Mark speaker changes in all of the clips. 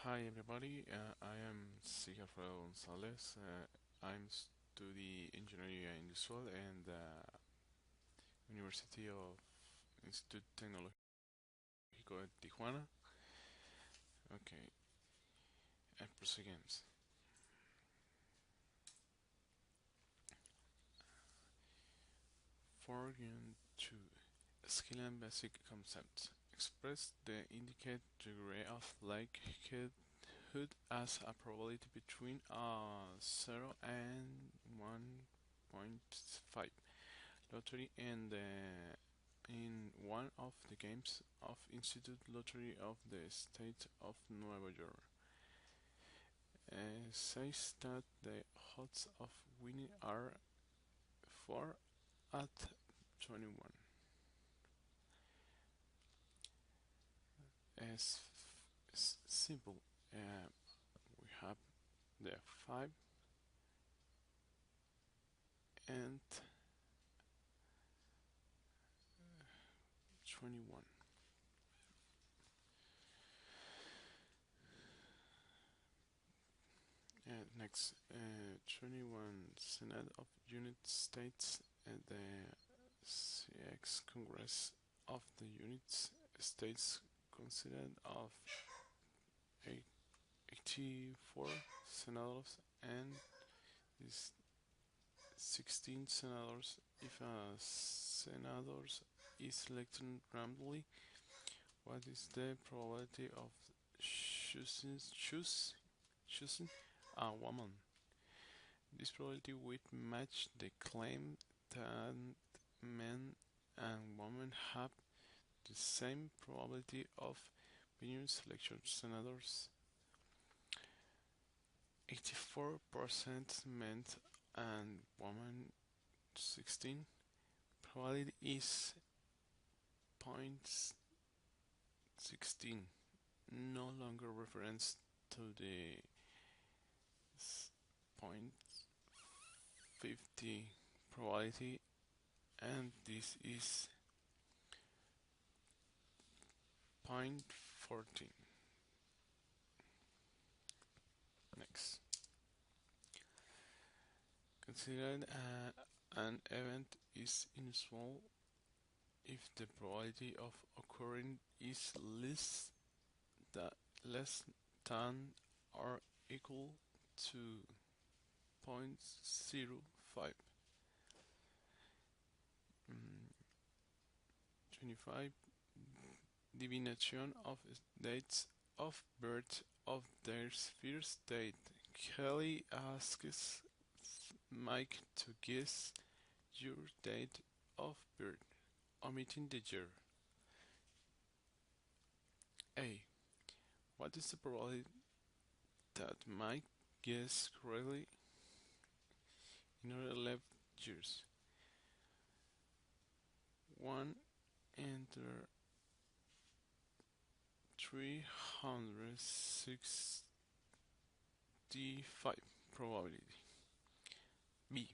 Speaker 1: Hi everybody, I am Sigafredo Gonzalez. I'm study engineering industrial and University of Instituto Tecnológico de Tijuana. Okay, proseguimos. For Unit 2, Skill and Basic Concepts. Express the indicate degree of likelihood as a probability between 0 and 1.5. Lottery and in one of the games of Institute Lottery of the State of Nueva York. Says that the odds of winning are 4 at 21. As simple, we have the 5 and 21. Next, 21 Senate of United States and the CX Congress of the United States consisted of 84 senators and 16 senators. If a senator is elected randomly, what is the probability of choosing a woman? This probability would match the claim that men and women have the same probability of being selected senators. 84% men and women 16. Probability is 0.16, no longer reference to the 0.50 probability, and this is 0.14. Next, consider an event is unusual if the probability of occurring is less than or equal to 0.05. 25. Divination of dates of birth of their first date. Kelly asks Mike to guess your date of birth, omitting the year. A. What is the probability that Mike guessed correctly in order 11 years? 1 enter 365 probability. B.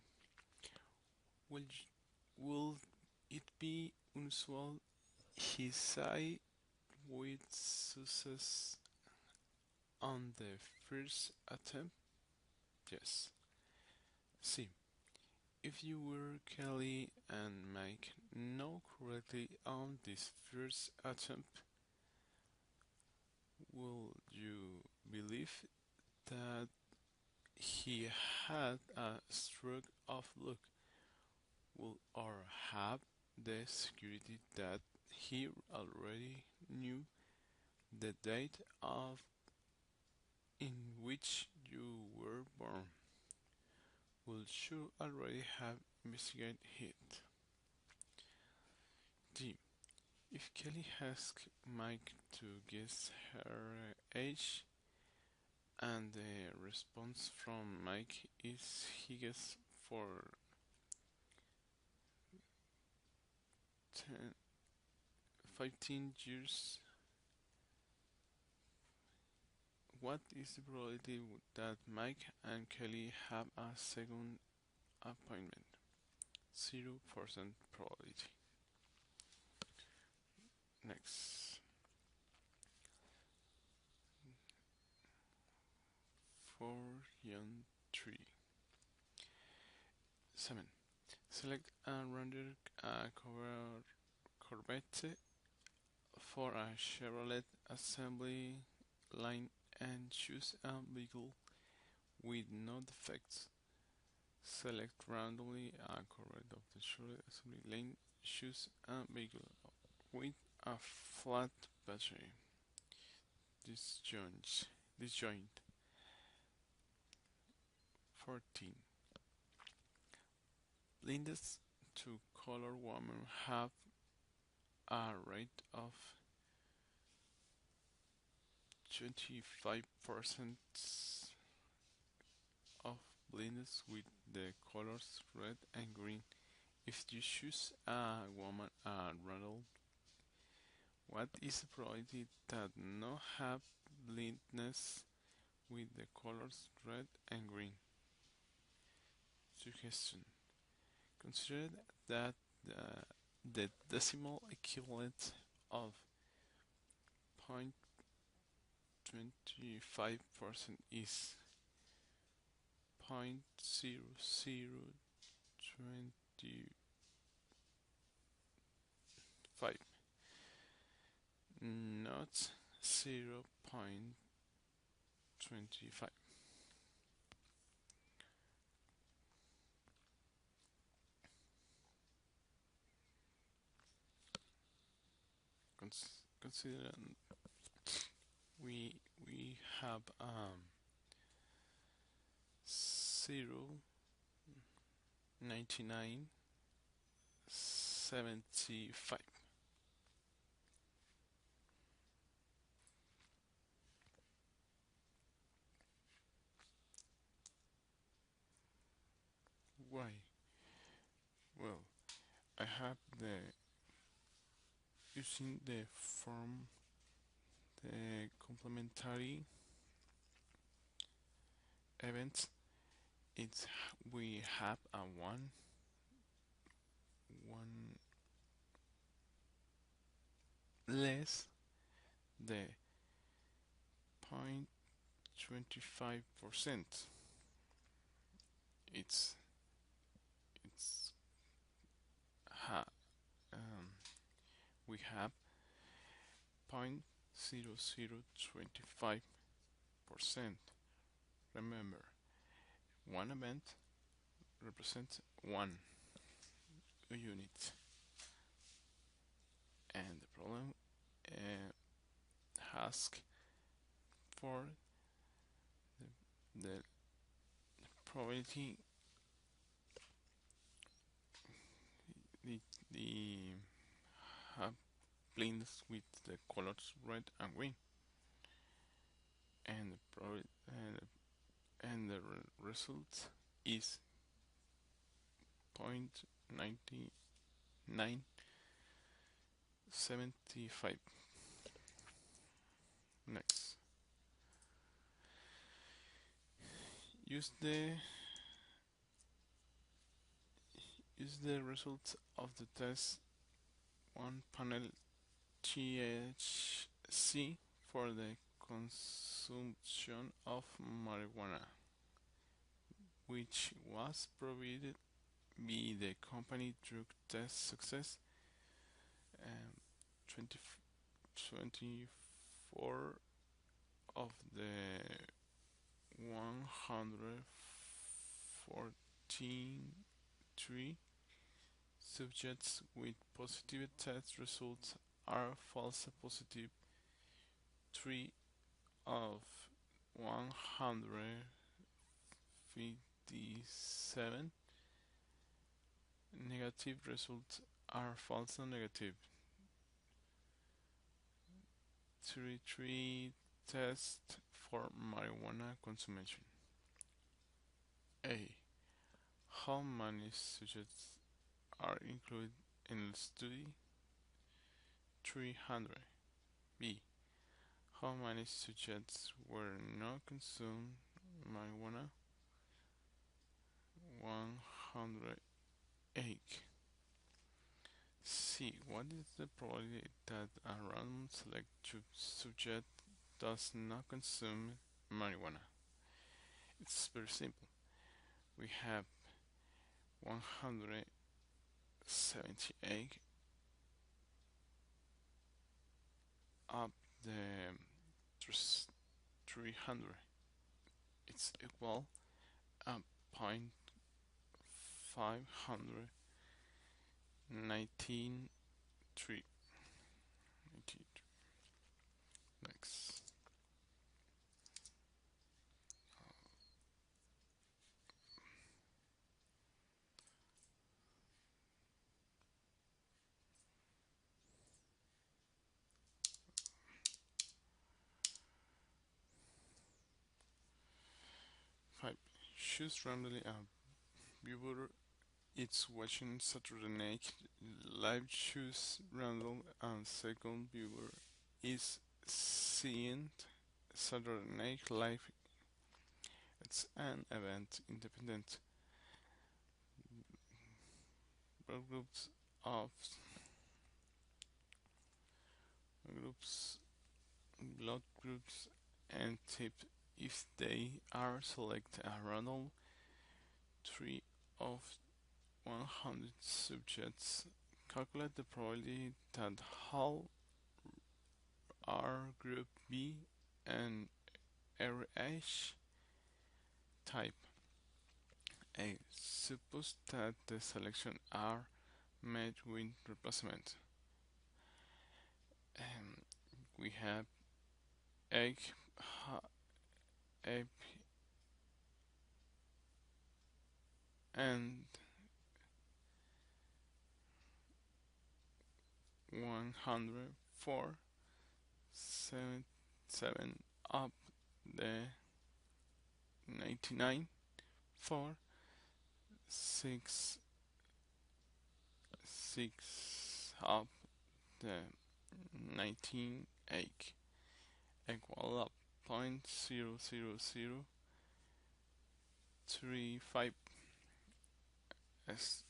Speaker 1: Will it be unusual he say with success on the first attempt? Yes. C. If you were Kelly and Mike know correctly on this first attempt, will you believe that he had a stroke of luck? Or have the security that he already knew the date of in which you were born? Will you already have investigated it? D. If Kelly asked Mike to guess her age and the response from Mike is he guessed for 15 years, what is the probability that Mike and Kelly have a second appointment? 0% probability. Next. 4-3. 7. Select and render a Corvette for a Chevrolet assembly line and choose a vehicle with no defects. Select randomly a Corvette of the Chevrolet assembly line. Choose a vehicle with a flat battery. Disjoint. 14. Blinded to color women have a rate of 25% of blindness with the colors red and green. If you choose a woman at random, what is the probability that no have blindness with the colors red and green? Suggestion. Consider that the decimal equivalent of 0.25% is 0.0025, not 0.25. Consider we have 0.9975. Why? Well, I have using the form the complementary events. We have a one less the 0.25%. It's ha we have 0.0025%. Remember, one event represents one unit, and the problem asks for the probability the have blends with the colors red and green, and the result is 0.9975. Next, use the results of the test on panel THC for the consumption of marijuana, which was provided by the company drug test success. 24 of the 143 subjects with positive test results are false positive. 3 of 157 negative results are false negative. 33 tests for marijuana consumption. A. How many subjects are included in the study? 300. B. How many subjects were not consumed marijuana? 108. C. What is the probability that a random select subject does not consume marijuana? It's very simple. We have 178 up the 300. It's equal point 519.3. Next. 5. Choose randomly a viewer. It's watching Saturday Night Live. Choose random and second viewer is seeing Saturday Night Live. It's an event independent. Groups of groups, blood groups, and tip if they are select a random 3 of 100 subjects. Calculate the probability that all are group B and RH type A. Suppose that the selection are made with replacement. We have egg, egg and 104 7 up the 99 4 6 up the 19 8 equal up 0.00035. It's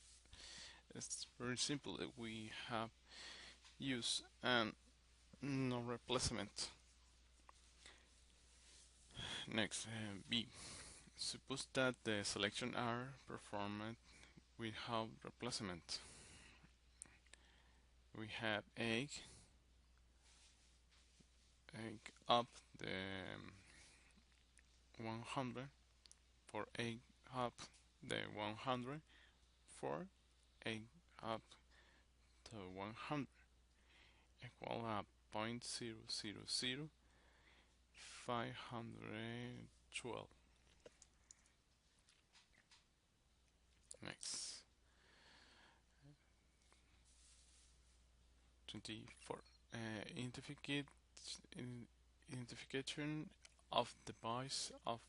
Speaker 1: very simple. We have use and no replacement. Next, B. Suppose that the selection are performed without replacement. We have egg up the 100 for egg up the 100 for egg up to 100 equal up 0.000512. Next, 24. Identification of the voice of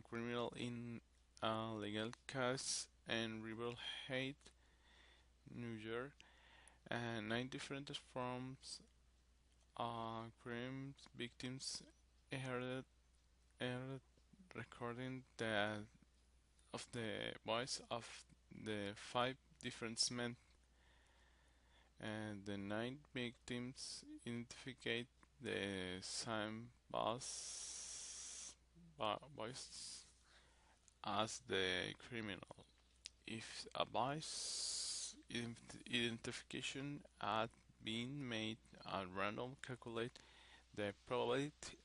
Speaker 1: criminal in legal case and rival hate, New York. 9 different forms crimes victims heard recording of the voice of the 5 different men, and the 9 victims identified the same voice as the criminal. If a voice identification had been made at random, calculate the probability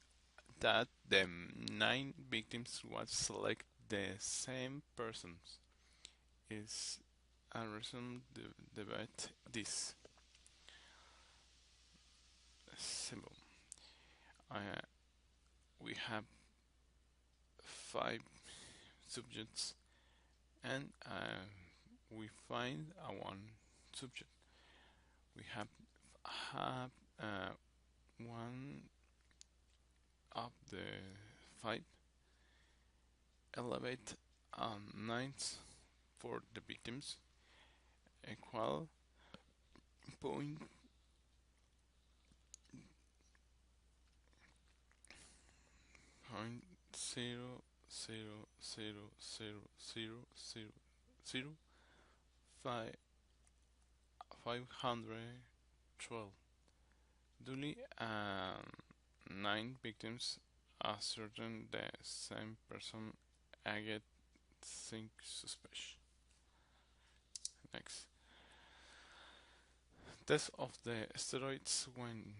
Speaker 1: that the 9 victims would select the same persons. Is a reason to debate this. Simple. We have 5 subjects and we find one subject. We have one of the 5 elevate 9 for the victims equal point 512. Duly 9 victims ascertain the same person agate zinc suspicion. Next, test of the steroids when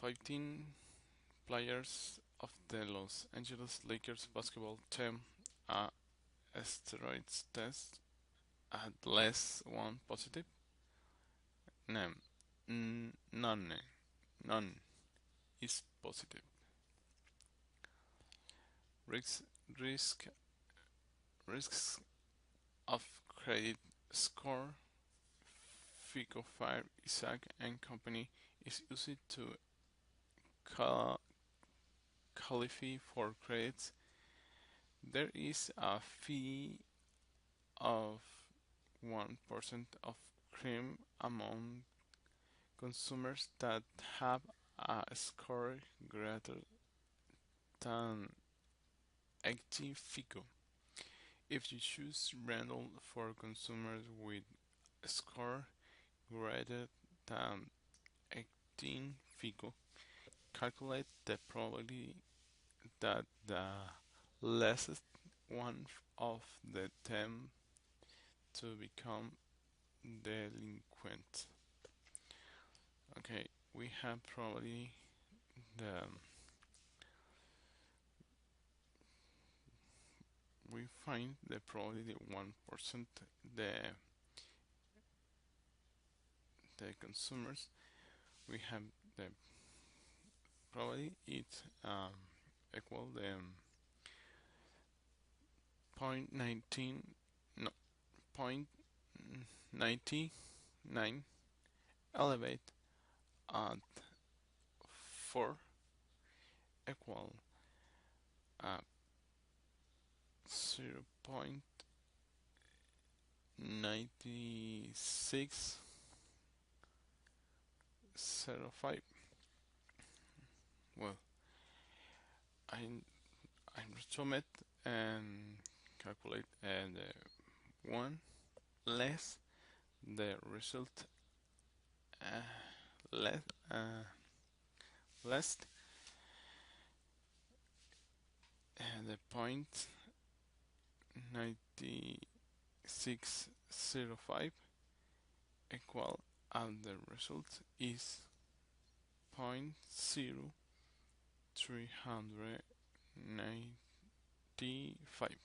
Speaker 1: 15 players of the Los Angeles Lakers basketball team a steroids test had less one positive. None, none is positive. Risks, risk, risks of credit score. FICO Fire Isaac and Company is used to qualify for credits. There is a fee of 1% of crime among consumers that have a score greater than 80 FICO. If you choose random for consumers with a score greater than 18 FICO, calculate the probability that the lessest one of the 10 to become delinquent. Okay, we have probably the we find the probability 1% the consumers. We have the probably it equal the 0.19 no 0.99 elevate at 4 equal 0.9605. Well, I resume it and calculate and one less the result less less the point 9605 equal and the result is 0.395.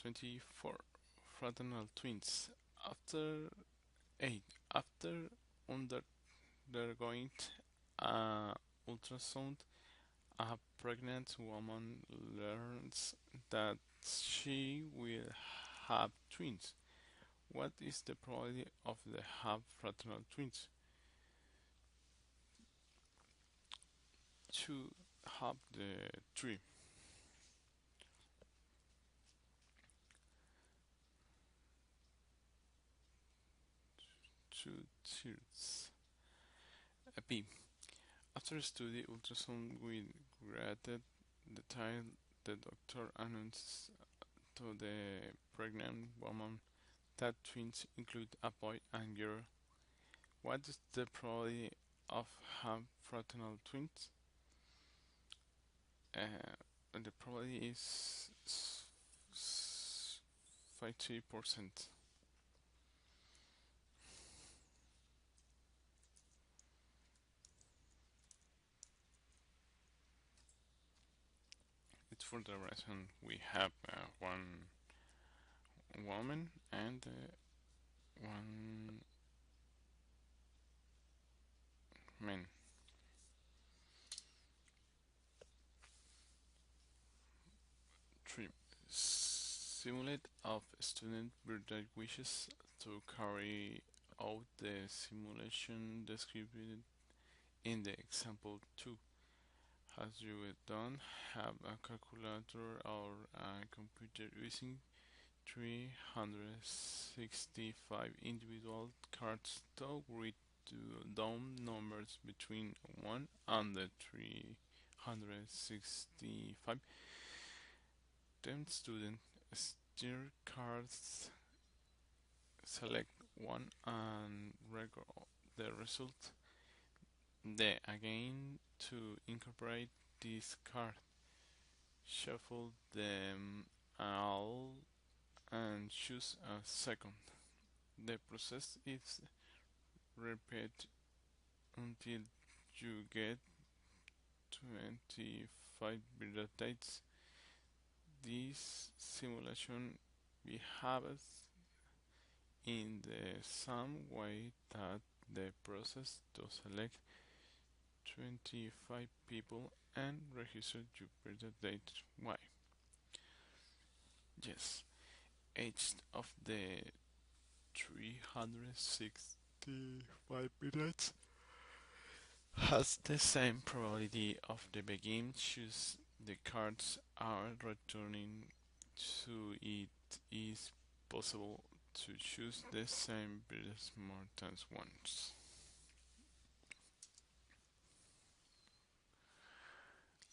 Speaker 1: 24. Fraternal twins. After undergoing ultrasound, a pregnant woman learns that she will have twins. What is the probability of the half fraternal twins? To have the 3. 2/3. B. After study ultrasound with greater detail, the doctor announces to the pregnant woman that twins include a boy and girl. What is the probability of half fraternal twins? The probability is 50%. It's for the reason we have one woman and one man. 3. Simulate of student birthday wishes to carry out the simulation described in the example 2. As you done, have a calculator or a computer using 365 individual cards to write down numbers between 1 and the 365. Then student steer cards, select one and record the result. Then again to incorporate this card, shuffle them all and choose a second. The process is repeated until you get 25 birth dates. This simulation behaves in the same way that the process to select 25 people and register your birth date. Why? Yes, each of the 365 minutes has the same probability of the begin. Choose the cards are returning, so it is possible to choose the same birds more than once.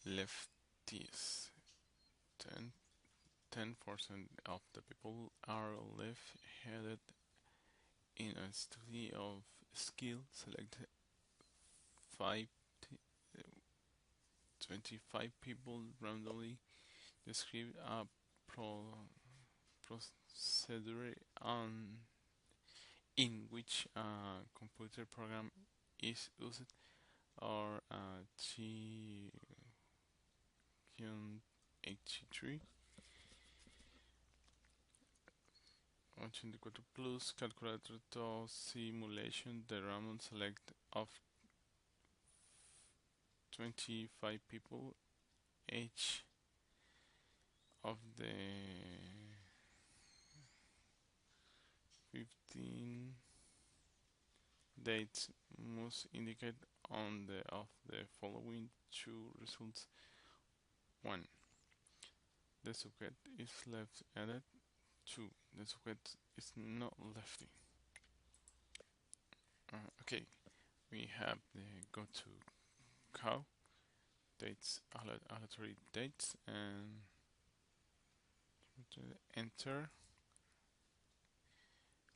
Speaker 1: Lefties. 10% of the people are left-handed. In a study of skill, select 25 people randomly, describe a procedure in which a computer program is used, or a T83 84 plus calculator to simulation the random select of 25 people. Each of the 15 dates must indicate on the of the following two results. 1. The subject is left-handed. 2. The subject is not lefty. Okay, we have the go to cow dates, aleatory dates, and enter.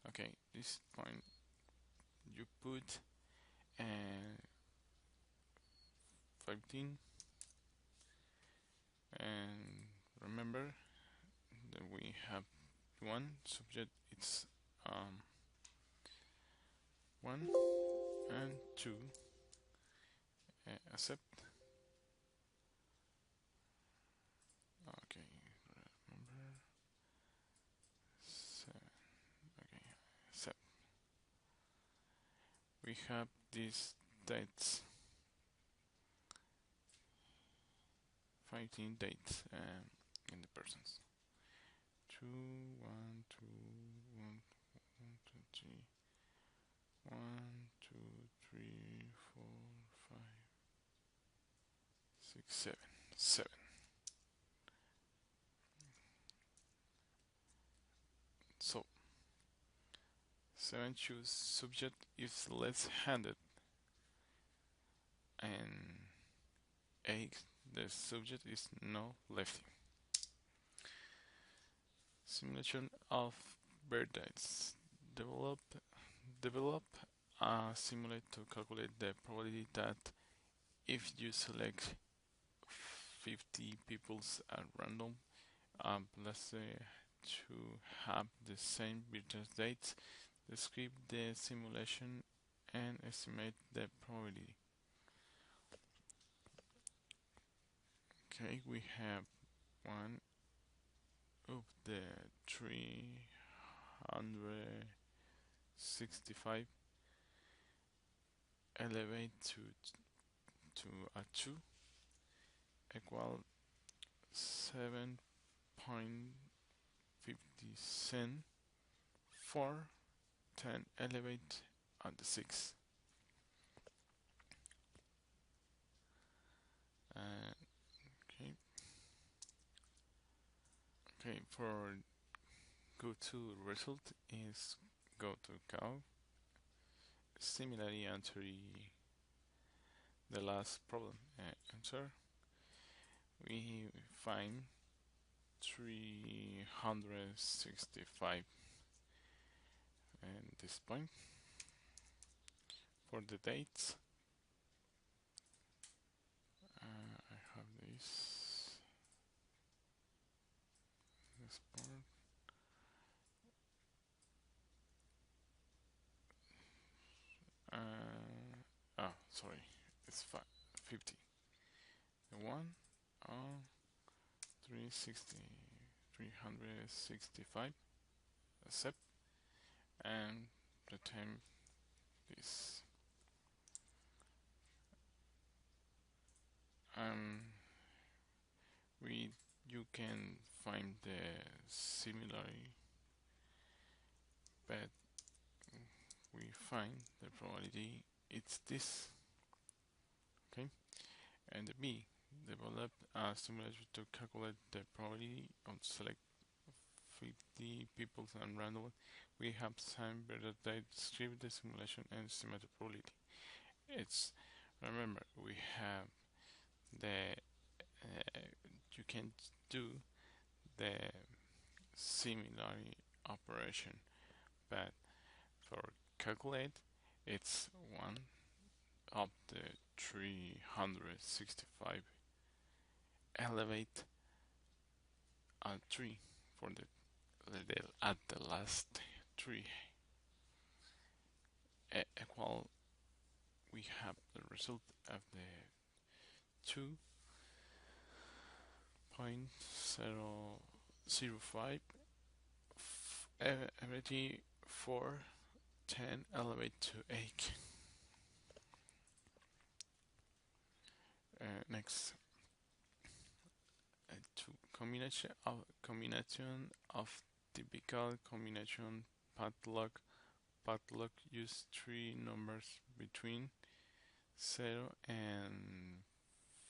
Speaker 1: Okay, this point you put 15, and remember that we have one subject, it's 1 and 2, accept. Okay, remember 7. Okay, accept. We have these dates, 15 dates in the persons. 2, 1, 2, 1, 1, 2, 3, 1, 2, 3, 4, 5, 6, 7, 7. So 7 choose subject is left-handed, and 8 the subject is no lefty. Simulation of birth dates. Develop a simulate to calculate the probability that if you select 50 people at random, let's say to have the same birth dates, describe the simulation and estimate the probability. Okay, we have one of the 365 elevate to a 2 equal 7.50 for 10 elevate at the 6. Okay, for go to result is go to cow. Similarly, answer the last problem. Answer. We find 365 and this point. For the dates, I have this part. Sorry, it's 50. The one on 365 accept, and the time is you can find the similarity, but we find the probability it's this. Okay, and the B developed a simulation to calculate the probability of select 50 people and randomly. We have some better that describe the simulation and estimate the probability. It's remember we have the you can do the similarity operation, but for calculate it's 1 of the 365 elevate at 3 for the at the last 3 equal. We have the result of the 2.005 every 4 10 elevate to 8. Next, combination of typical combination padlock use 3 numbers between 0 and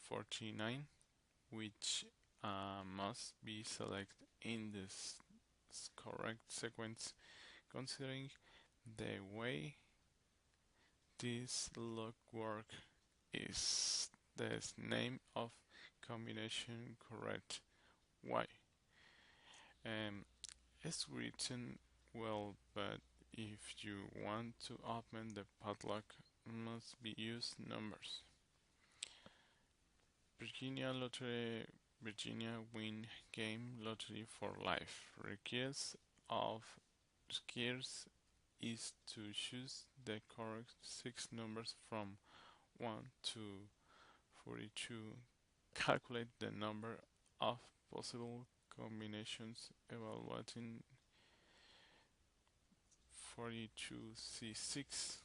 Speaker 1: 49, which must be selected in this correct sequence. Considering the way this look work is the name of combination correct. Why? It's written well, but if you want to open the padlock, must be used numbers. Virginia Lottery, Virginia Win Game Lottery for Life requires is to choose the correct 6 numbers from 1 to 42. Calculate the number of possible combinations evaluating 42C6.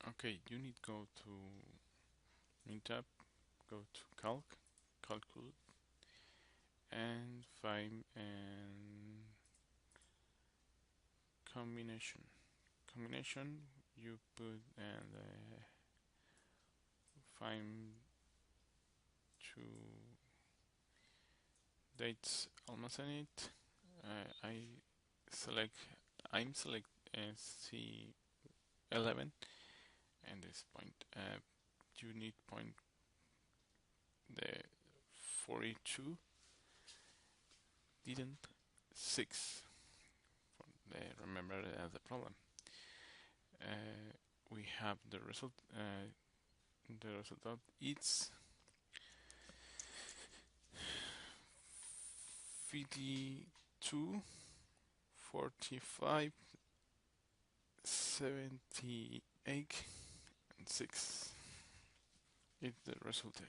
Speaker 1: Okay, you need go to New tab, go to calculate, and find combination. You put and find 2 dates almacened it. I'm select C11, and this point you need point the 42 didn't 6. Remember the problem. We have the result. The result of it's 52, 45, 78, and 6. It's the result.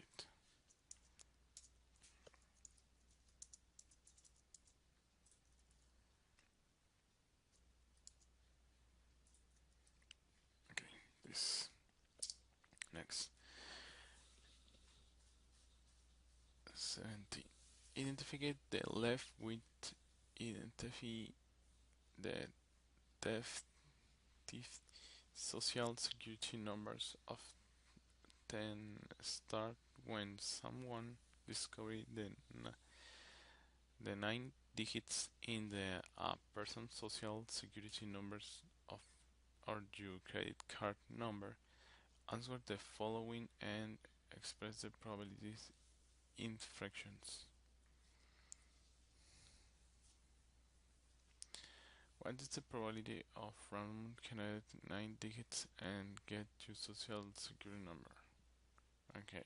Speaker 1: This next 70. Identify the left with identify the theft social security numbers of 10 start when someone discovered the 9 digits in the person's social security numbers of or your credit card number. Answer the following and express the probabilities in fractions. What is the probability of random generate 9 digits and get your social security number? Okay.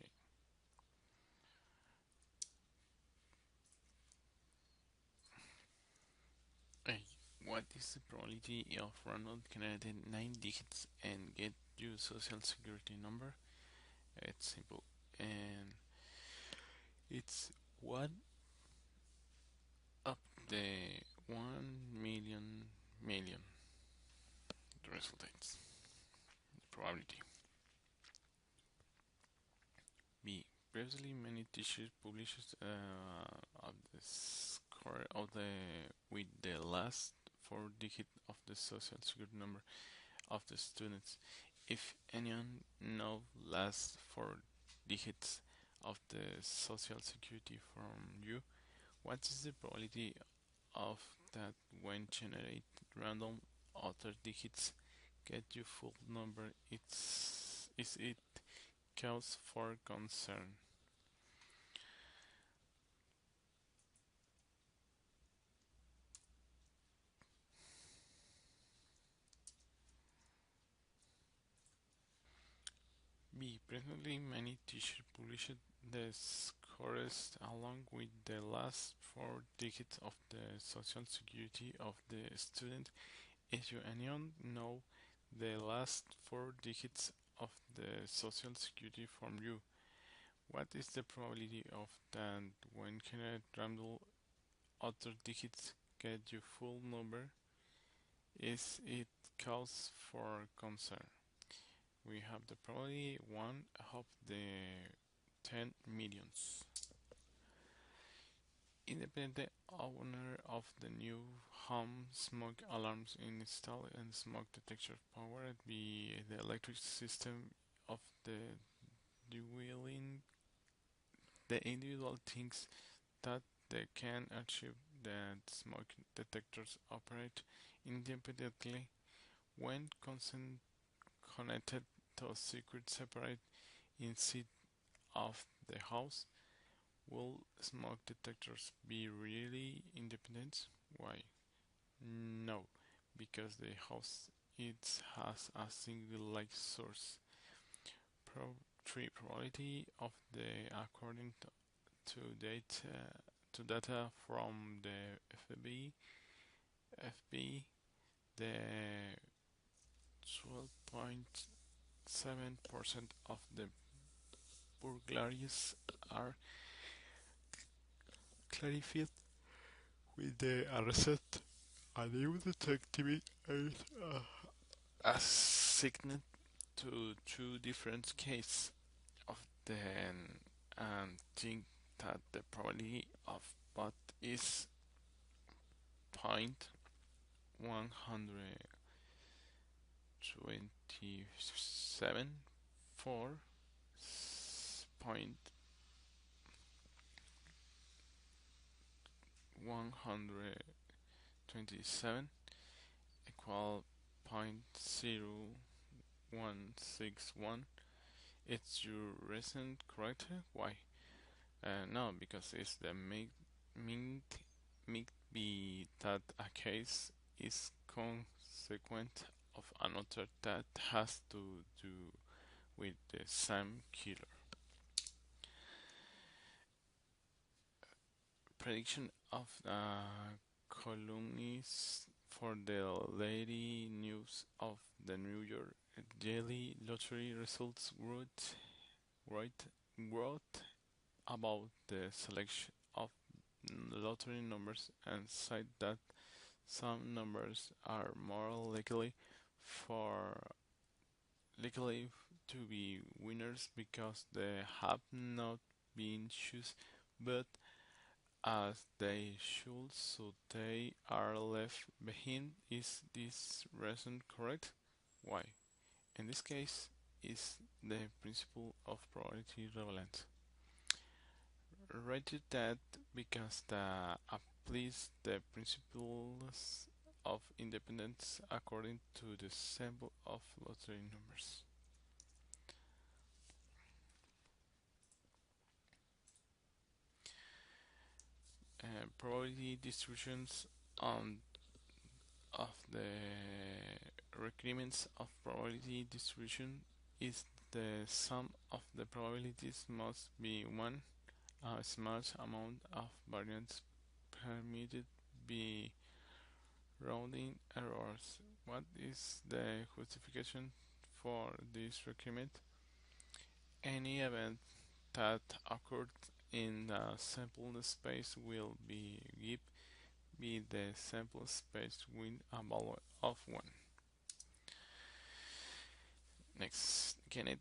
Speaker 1: Hey, what is the probability of random generating 9 digits and get your social security number? It's simple, and it's 1 up the 1 million. The results. The probability. B. Previously, many teachers published of the score of the with the last 4 digits of the social security number of the students. If anyone knows last 4 digits of the social security from you, what is the probability of that when generate random other digits get you full number? Is it cause for concern? B. Presently, many teachers publish the scores along with the last 4 digits of the social security of the student. If you anyone know the last 4 digits of the social security from you, what is the probability of that when generate random other digits get you full number? Is it cause for concern? We have the probability 1 of the 10 millions. Independent owner of the new home smoke alarms installed and smoke detector powered by the electric system of the dwelling. The individual thinks that they can achieve that smoke detectors operate independently when connected to a circuit separate inside of the house. Will smoke detectors be really independent? Why? No, because the house it has a single light source. 3. Probability of the according to data from the FB, the 12.7% of the burglaries are clarified with the arrest. A new detective is assigned to 2 different cases of them and think that the probability of both is 0.127 for 0.127 equal 0.0161. It's your reason correct? Why? No, because it's the may be that a case is consequent of another that has to do with the same killer. Prediction of columnist for the daily news of the New York Daily Lottery results wrote about the selection of lottery numbers and said that some numbers are more for likely to be winners because they have not been chosen but as they should, so they are left behind. Is this reason correct? Why? In this case, is the principle of probability relevant? Rated that because the applies the principles of independence according to the symbol of lottery numbers. Probability distributions on of the requirements of probability distribution is the sum of the probabilities must be 1. A small amount of variance permitted by rounding errors. What is the justification for this requirement? Any event that occurred in the sample space will be the sample space with a value of 1. Next, genetic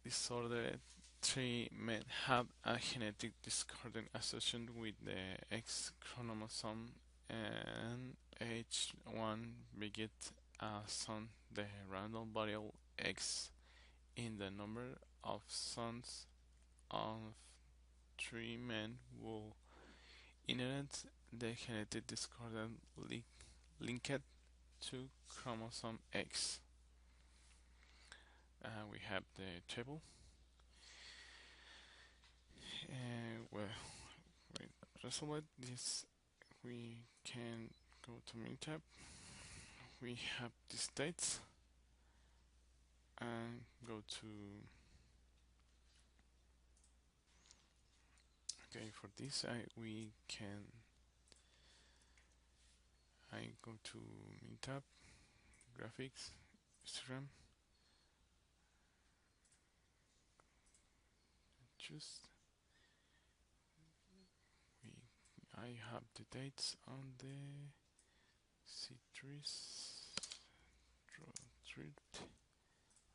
Speaker 1: disorder. 3 men have a genetic disorder associated with the X chromosome, and each one beget a son. The random variable X in the number of sons of 3 men will inherit the genetic disorder linked to chromosome X. We have the table. Well, resolve this. We can go to main tab. We have the states and go to for this we can go to main tab, graphics, histogram, choose. I have the dates on the citrus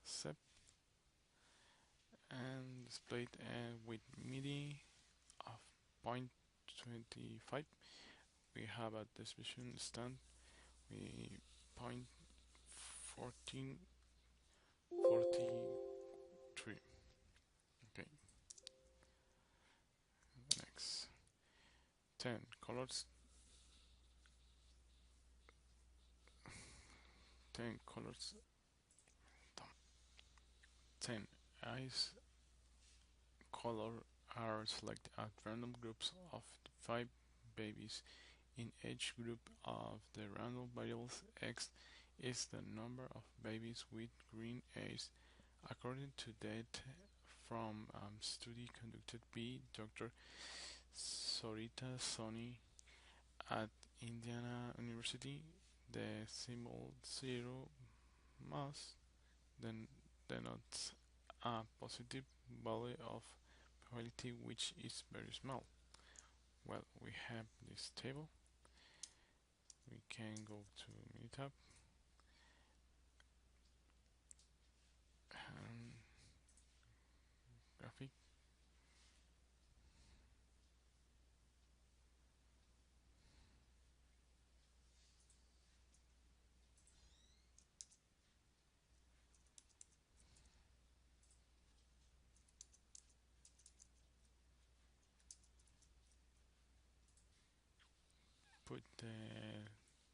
Speaker 1: sep and displayed with MIDI of 0.25. We have a distribution stand with 0.1443. Okay. Next. 10 colors. 10 colors. 10 eyes color are selected at random groups of 5 babies. In each group of the random variables, X is the number of babies with green eyes, according to data from study conducted by Dr. Sorita Soni at Indiana University. The symbol 0 must denotes a positive value of probability, which is very small. Well, we have this table. We can go to Meetup and graphic.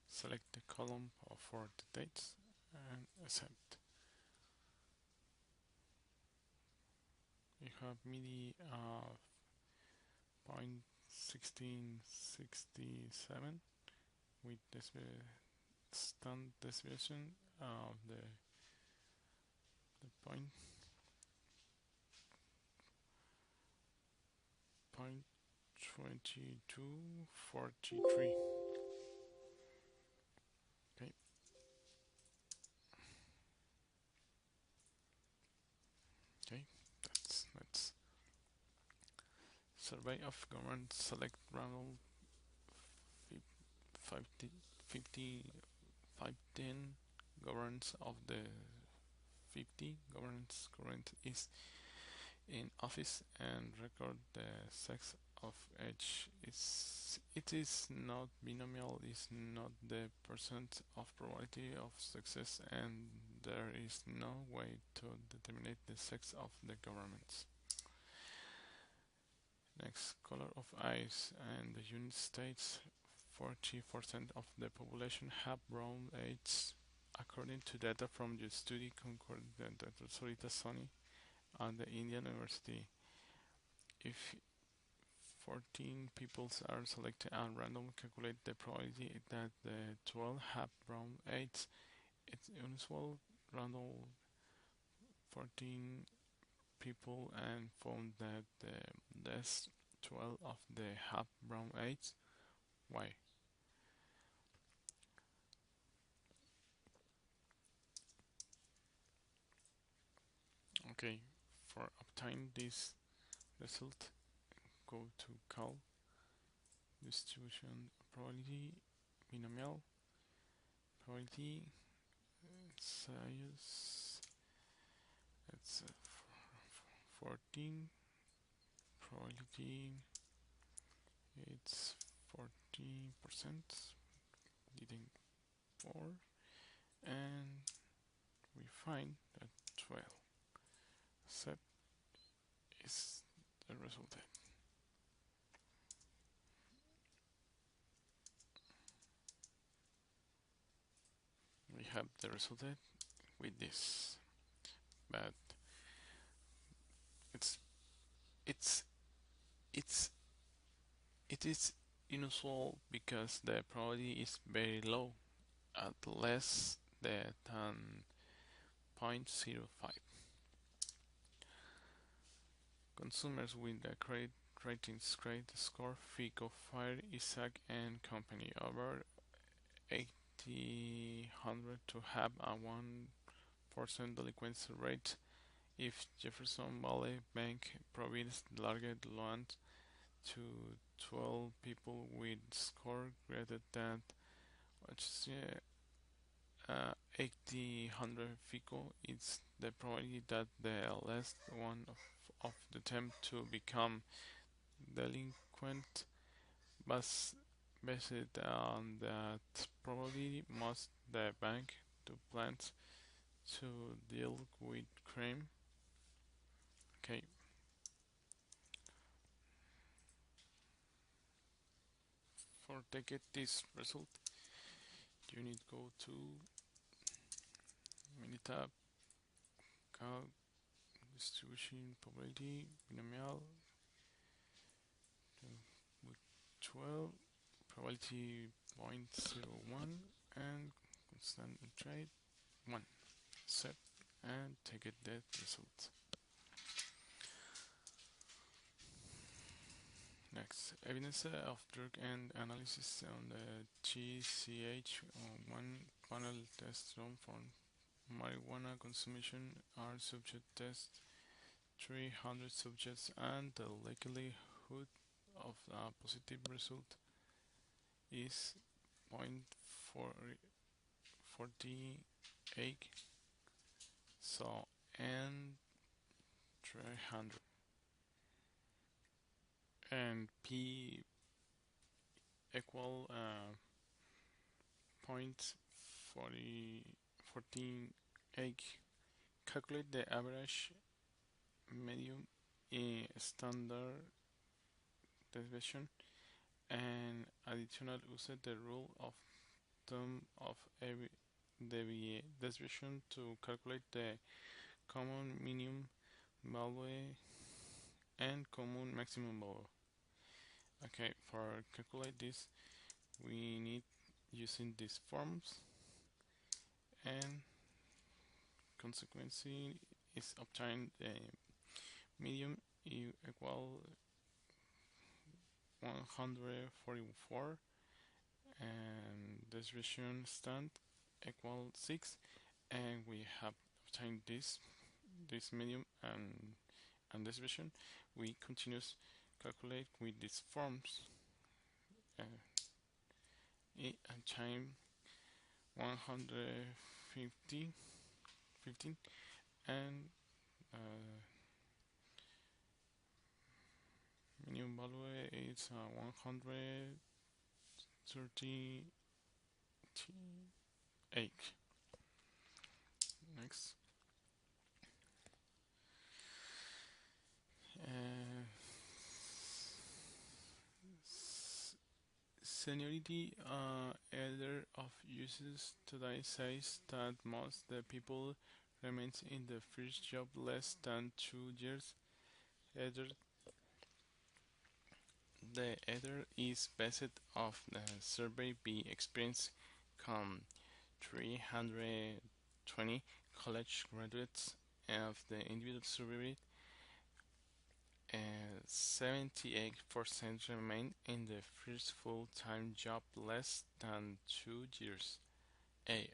Speaker 1: Select the column for the dates and accept. You have MIDI of 0.1667 with this stand distribution of the point 0.2243. Okay. Okay, that's survey of government. Select random 15 governance of the 50 governance current is in office and record the sex of each. It is not binomial, is not the percent of probability of success, and there is no way to determine the sex of the governments. Next, color of eyes. And the United States, 40% of the population have brown eyes, according to data from the study conducted by Dr. Sorita Soni at the Indiana University. If 14 people are selected at random. Calculate the probability that the 12 have brown eggs. It's unusual. Random 14 people and found that the less 12 of the have brown eggs. Why? Okay, for obtain this result, go to cal distribution probability binomial probability size. It's 14 probability. It's 40%, leading 4, and we find that 12 set is the result. We have the result with this, but it's it's it's it is unusual because the probability is very low, at less than 0.05. Consumers with the credit ratings credit score FICO Fire Isaac and Company over 80 to have a 1% delinquency rate. If Jefferson Valley Bank provides larger loans to 12 people with score greater than 80 FICO, it's the probability that the last one of the attempt to become delinquent, based on that probability must the bank to plan to deal with crime. Okay. For to get this result, you need to go to mini tab, cal distribution probability binomial with 12 probability 0.01 and constant trade 1 set and take it that result. Next, evidence of drug and analysis on the TCH1 panel test run for marijuana consumption are subject test 300 subjects, and the likelihood of a positive result is 0.48. So and 300 and p equal 0.14. Calculate the average medium in standard deviation and additional use the rule of thumb of every deviation to calculate the common minimum value and common maximum value. Okay, for calculate this we need using these forms, and consequently is obtained the medium equal 144 and distribution stand equal 6, and we have obtained this medium and distribution. We continue calculate with these forms and time 115 and minimum value is 138. Next, seniority elder of users today says that most the people remains in the first job less than 2 years. Either The other is based of the survey B experience com 320 college graduates of the individual survey, 78% remain in the first full-time job less than 2 years. A.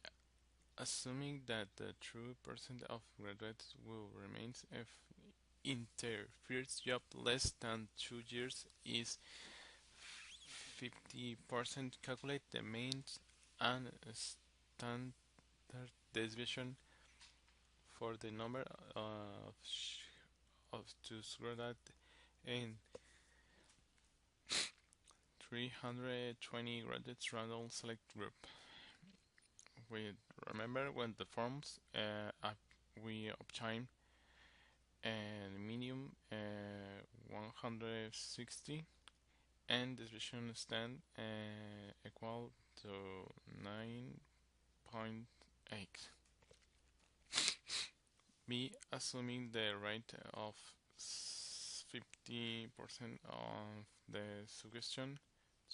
Speaker 1: Assuming that the true percent of graduates will remain in their first job less than 2 years is 50%, calculate the mean and standard deviation for the number of students graduate in 320 graduates random select group. We remember when the forms we obtain medium 160 and distribution stand equal to 9.8. B. Assuming the rate of 50% of the suggestion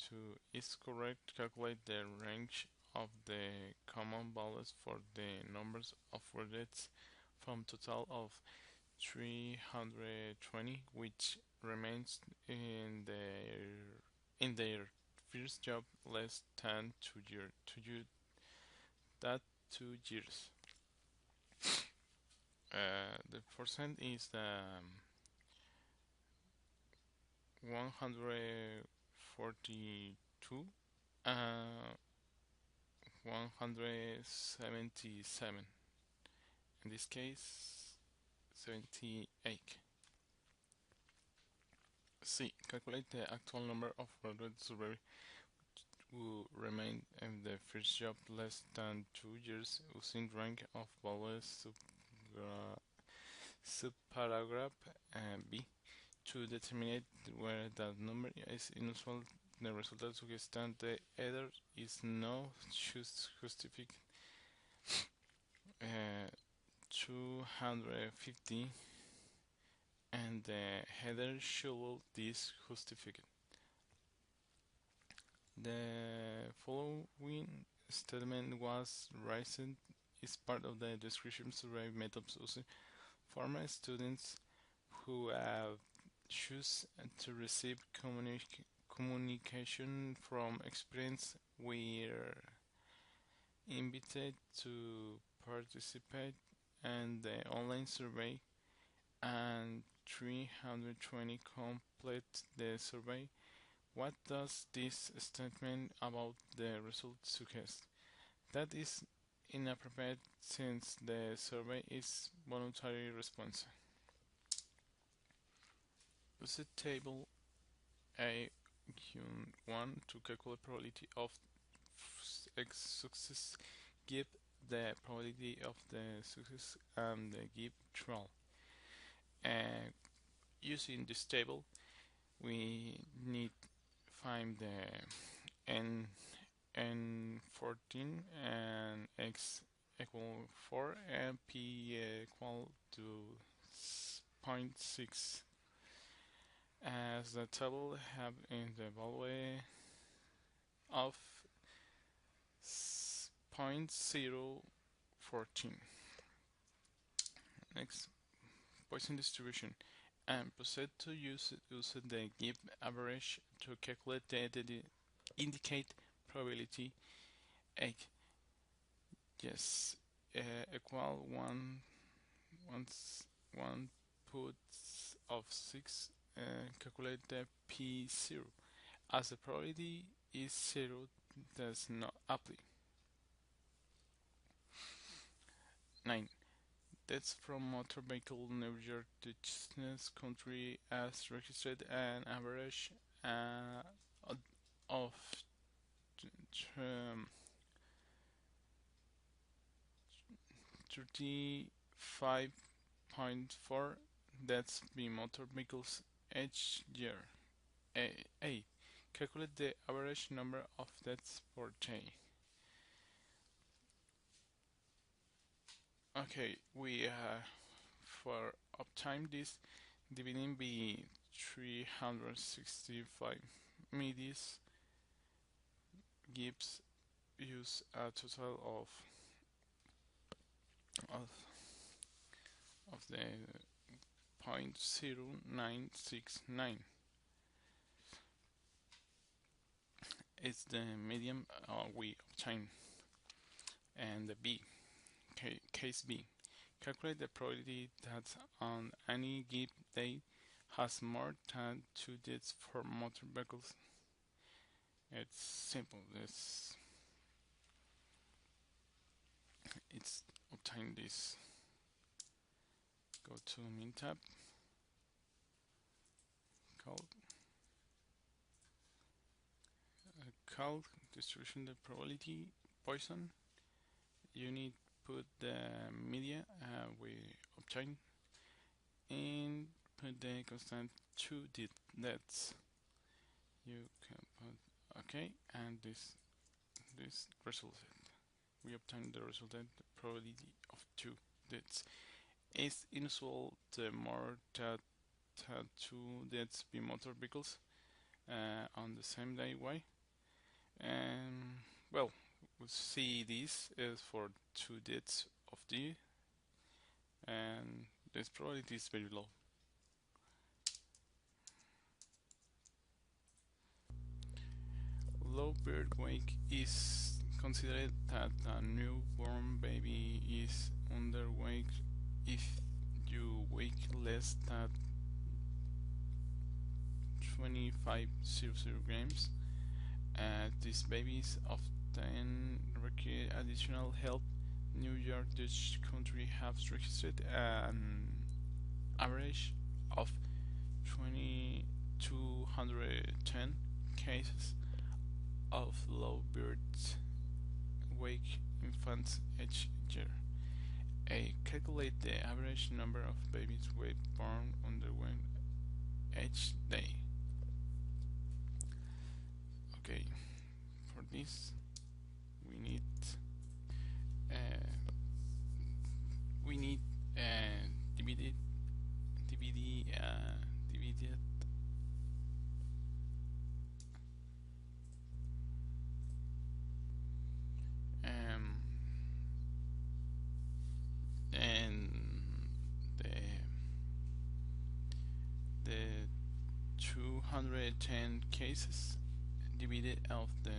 Speaker 1: to is correct, calculate the range of the common values for the numbers of words from total of 320 which remains in their first job less than 2 years. The percent is 142 177. In this case, 78. C. Calculate the actual number of graduate survey who remain in the first job less than 2 years using rank of values subparagraph B. To determine where that number is unusual, the result suggests that the error is not justified. 250 and the header should this justified. The following statement was written is part of the description survey methods using former students who have choose to receive communication from experience were invited to participate in the online survey and 320 complete the survey. What does this statement about the results suggest? That is inappropriate since the survey is voluntary response. Use the table A1 to calculate probability of success. Give the probability of the success and give trial. Using this table, we need find the n14 and x equal 4 and p equal to 0.6. As the table have in the value of 0.014. Next, Poisson distribution, and proceed to use the give average to calculate the indicate probability 8. Yes, equal one puts of 6. Calculate the p0 as the probability is 0 does not apply. 9. Deaths from motor vehicle in New York business country as registered an average of 35.4 deaths by motor vehicles each year. A. Calculate the average number of deaths per day. Okay, we for obtain this dividing by 365 midis gives use a total of, of the 0.0969. It's the medium we obtain. And the B, case B. Calculate the probability that on any given day has more than 2 deaths for motor vehicles. It's simple. It's obtain this. Go to min tab, calc distribution the probability Poisson. You need put the media we obtain and put the constant 2 deaths. You can put okay, and this resulted. We obtain the resultant probability of 2 deaths. It's unusual the more that 2 deaths be motor vehicles on the same day. Why? Well, we'll see this is for 2 deaths of D, and this probability is very low. Low birth weight is considered that a newborn baby is underweight if you weigh less than 2500 grams. These babies often require additional help. New York, Dutch country, have registered an average of 210 cases of low birth weight infants each year. Calculate the average number of babies weight born underweight each day. Okay, for this we need divided and the 210 cases divided of the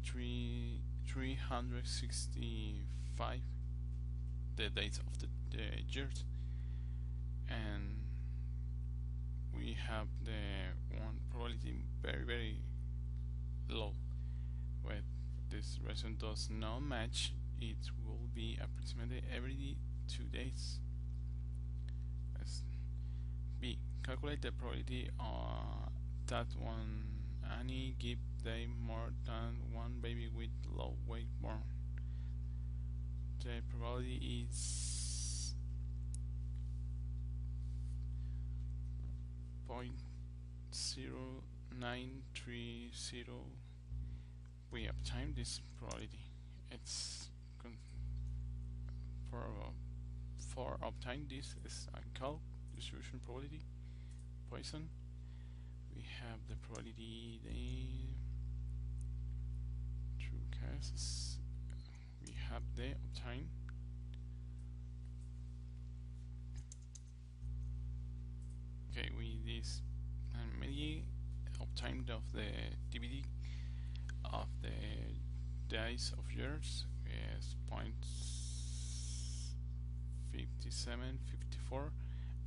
Speaker 1: 365 the dates of the years, and we have the one probability very low. When this result does not match, it will be approximately every 2 days. As B, calculate the probability that on any given day more than 1 baby with low weight born. The probability is 0.0930. We obtain this probability. It's for obtain this is a calc distribution probability Poisson. We have the probability two cases. We have the obtain. Okay, we this immediately obtained of the DVD of the days of years is 0.5754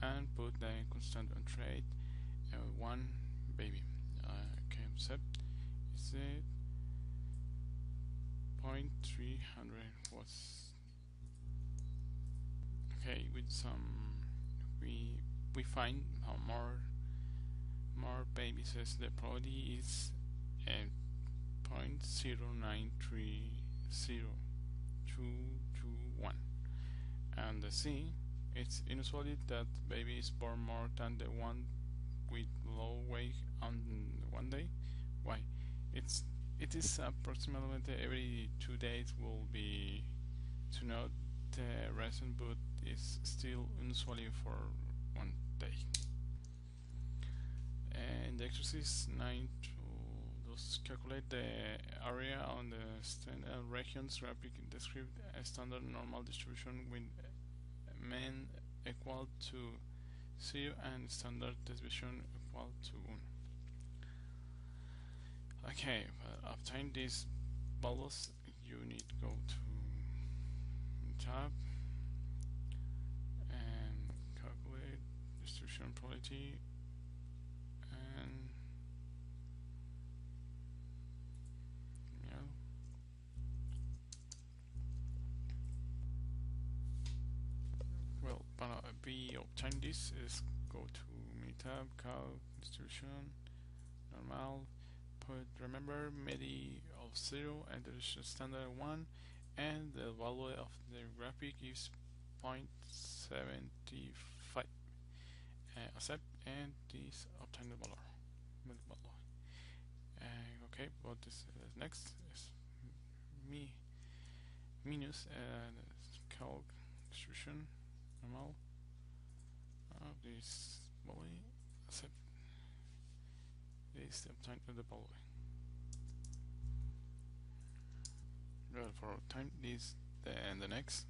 Speaker 1: and put the constant on trade 1 baby. Concept is it 0.300 was okay. With some we find more babies as the probability is 0.0930221, and the C, it's unusual that baby is born more than the one with low weight on 1 day. Why? It is approximately every 2 days. Will be to note the reason, but is still unusually for 1 day. In the exercise 9 to just calculate the area on the standard regions graphic describe a standard normal distribution with mean equal to 0 and standard deviation equal to 1. Okay, obtain these values you need to go to tab and calculate distribution probability and yeah. Well, we obtain this is go to tab, cal, distribution, normal, put remember medi of 0 and the standard 1 and the value of the graphic is 0.75. Accept and this obtain the value. Okay, what is next is minus calc distribution normal this value accept this obtain the value. Well, for time this and the next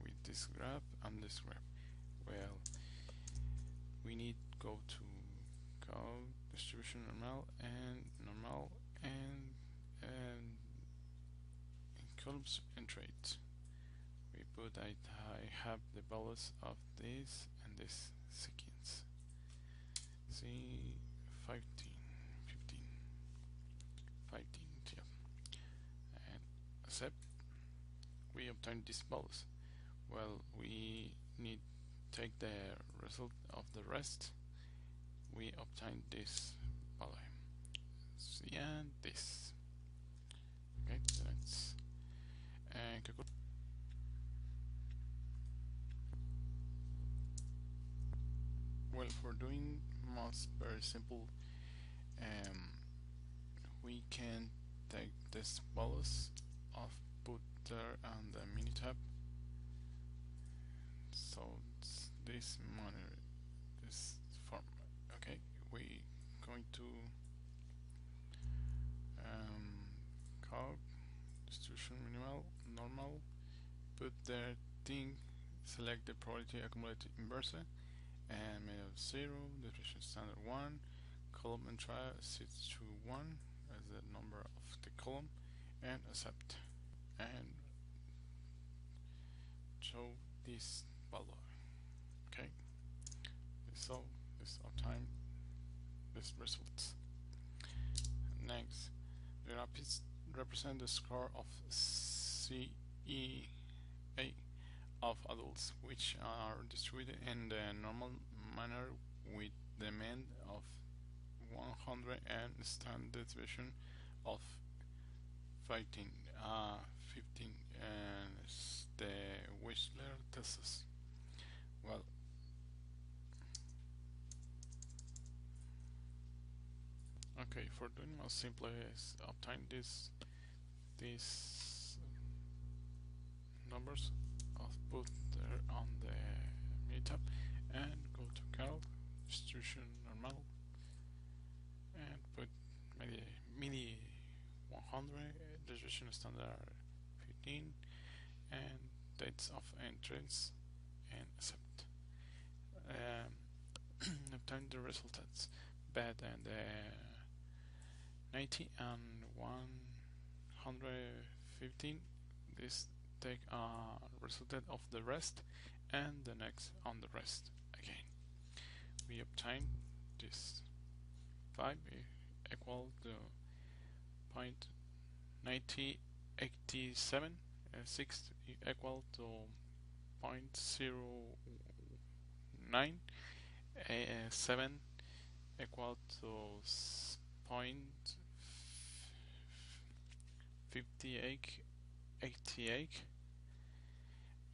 Speaker 1: with this graph and this graph. Well, we need go to calc distribution normal and in columns and traits we put I have the values of this and this sequence. See 15 yeah. And accept we obtain these values. Well, we need take the result of the rest. We obtain this value. See, and this. Okay, let's well, for doing most very simple, we can take this values of put there on the mini tab. So this manner, this form. Okay, we going to calc distribution minimal normal, put the thing, select the probability accumulated inverse and made of 0, distribution standard 1, column and try set to 1 as the number of the column and accept and show this value. Okay, so this obtain this results. Next, the graphics represent the score of CEA of adults, which are distributed in the normal manner with the mean of 100 and standard deviation of 15 and the Wechsler test. Well, okay, for doing more simply is obtain these numbers of put there on the mini tab and go to calc distribution normal and put mini 100 distribution standard 15 and dates of entrance and accept. Obtain the results bad and 90 and 115. This take a result of the rest and the next on the rest again. We obtain this 5 equal to 0.9087 and 6 equal to 0.09 7 equal to 0.5888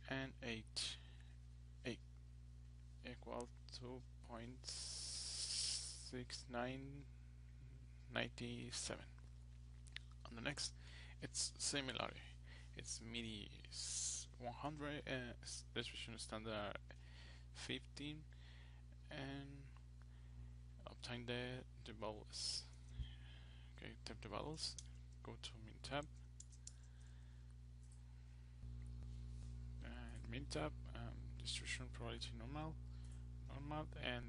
Speaker 1: and 8 equal to 0.6997. On the next, it's similar. It's MIDI 100 distribution standard 15 and obtain the values. Okay, type the values, go to min tab, and min tab, distribution probability normal, and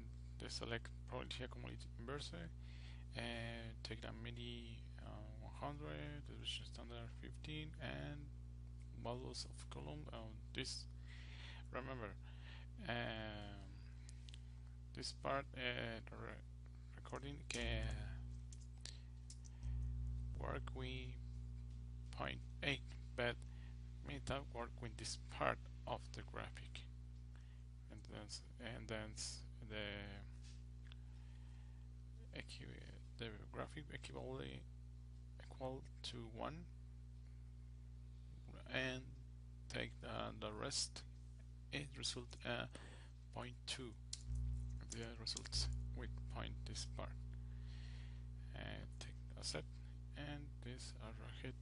Speaker 1: select probability accumulated inverse, take the MIDI 100, distribution standard 15, and values of column. This, remember, this part recording work with 0.8, but we don't work with this part of the graphic, and then the graphic equal to 1, and take the rest. It result 0.2. The results with point this part. Take a set, and this arrowhead.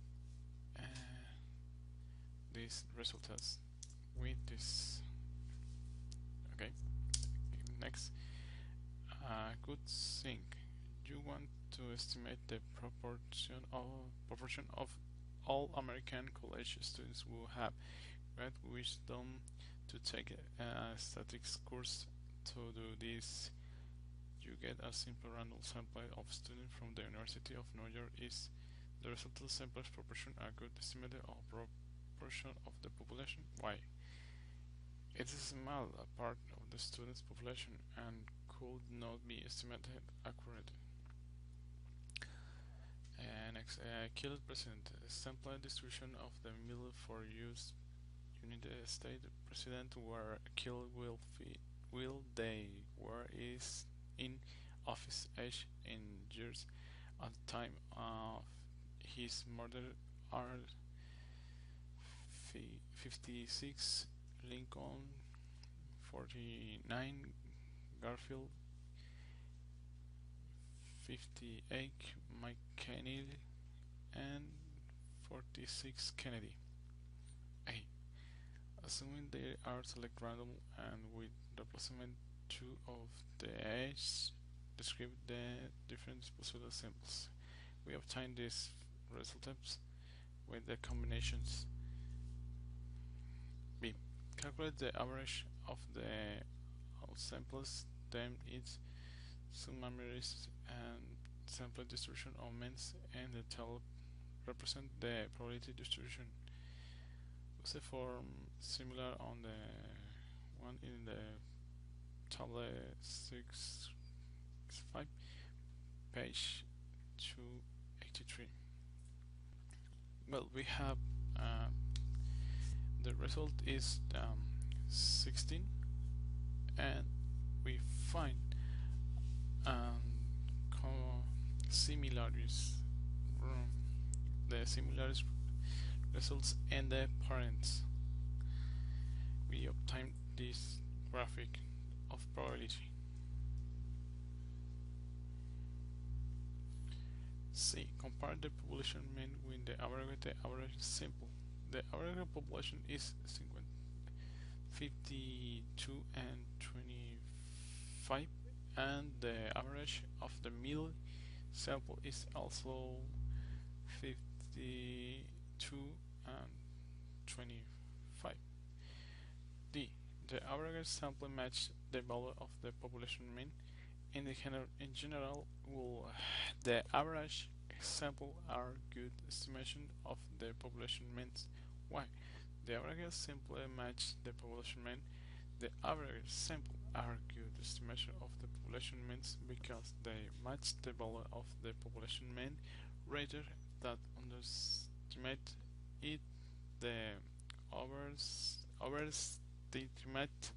Speaker 1: This results with this. Okay. Next, good thing. You want to estimate the proportion of all American college students who have great wisdom to take a statistics course. To do this, you get a simple random sample of students from the University of New York. Is the resultant sample proportion a good estimate of proportion of the population? Why? It is a small part of the student's population and could not be estimated accurately. Next, killed president. Sample distribution of the middle for use United States president were killed will they were is in office, age in years at the time of his murder are 56, Lincoln 49, Garfield 58, McKinney, and 46, Kennedy. A. Assuming they are select random and with replacement 2 of the age, describe the different possible samples. We obtain these results with the combinations. B. Calculate the average of the samples, then its summaries and sample distribution of means, and the table represent the probability distribution. Use a form similar on the one in the table 665, page 283. Well, we have the result is 16, and we find similarities, the similarities results and the parents. We obtain this graphic of probability. C. Compare the population mean with the average. The average is simple. The average population is 52 and 25, and the average of the middle sample is also 52 and 25. D. The average sample match the value of the population mean. In general, the average sample are good estimation of the population means. Why? The average sample match the population mean. The average sample are good estimation of the population means because they match the value of the population mean rather than underestimate it. The overestimate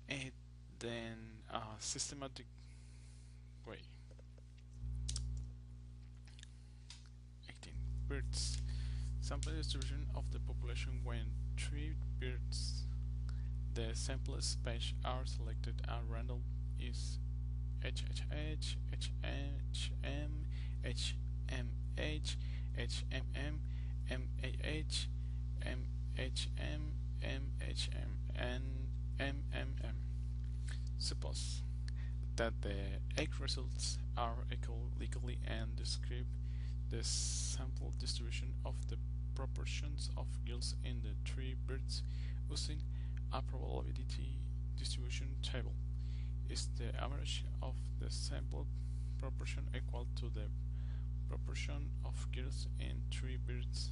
Speaker 1: it then a systematic way. 18. Birds. Sample distribution of the population when 3 birds. The sample space are selected at random is HHH, HHM, HMH, HMM, MAH, MHM, MHM, and MMM. Suppose that the egg results are equally and describe the sample distribution of the proportions of girls in the three birds using a probability distribution table. Is the average of the sample proportion equal to the proportion of girls in three birds?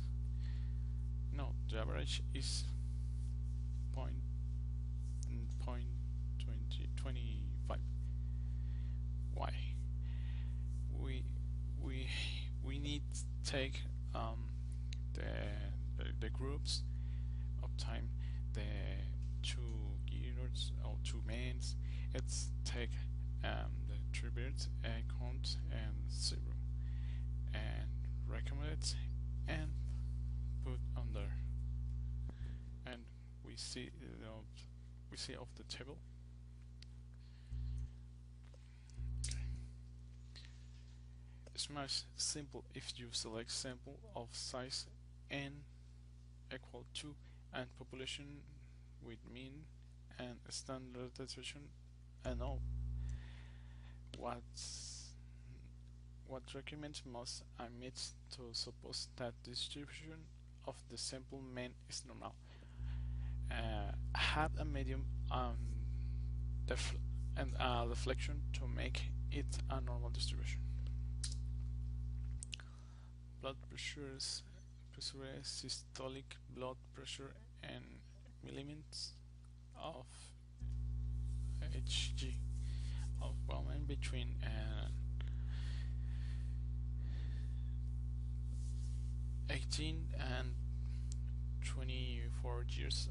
Speaker 1: No, the average is 0.25. Why? We need to take the groups of time, the two girls or two men. Let's take the three birds and count and 0 and recommend it and put on there, and we see of the table. It's much simple if you select sample of size n equal to and population with mean and standard deviation and all. What document must admit to suppose that distribution of the sample mean is normal? Have a medium and a deflection to make it a normal distribution. Blood pressure, systolic blood pressure, and millimeters of Hg of women between 18 and 24 years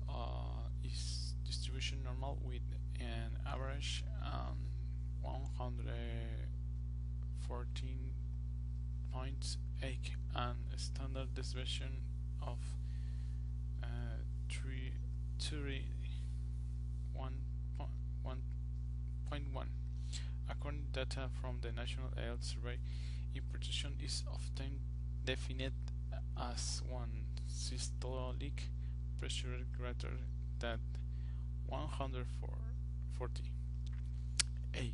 Speaker 1: is distribution normal with an average 114.8 and a standard deviation of 31.1. According to data from the National Health Survey, hypertension is often defined as one systolic pressure greater than 140. A.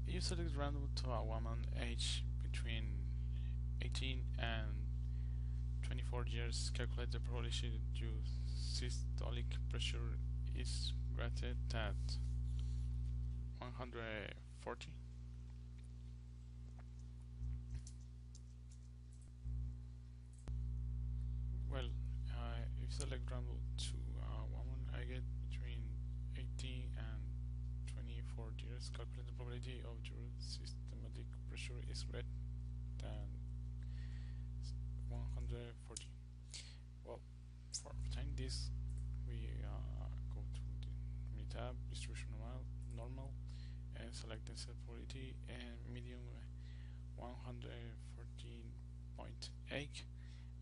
Speaker 1: You select random to a woman aged between 18 and 24 years. Calculate the probability that your systolic pressure is greater than 140. Well, if select random to a woman, I get between 18 and 24 years. Calculate the probability of your systolic pressure is greater than 140. Well, for obtaining this, we go to the tab, distribution normal, and select the probability and medium 114.8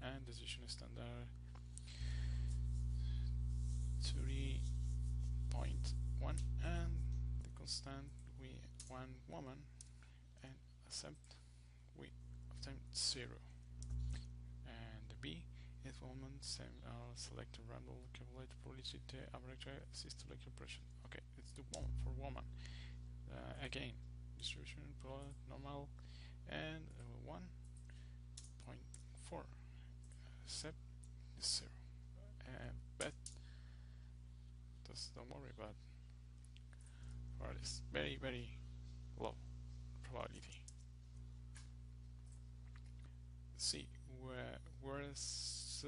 Speaker 1: and decision standard 3.1 and the constant we one woman and accept we obtain 0. And the B is woman select a random calculate probability the average systolic pressure. Okay, it's the one for woman. Again, distribution normal and 1.4 accept 0. But don't worry about for this very low probability. See whereas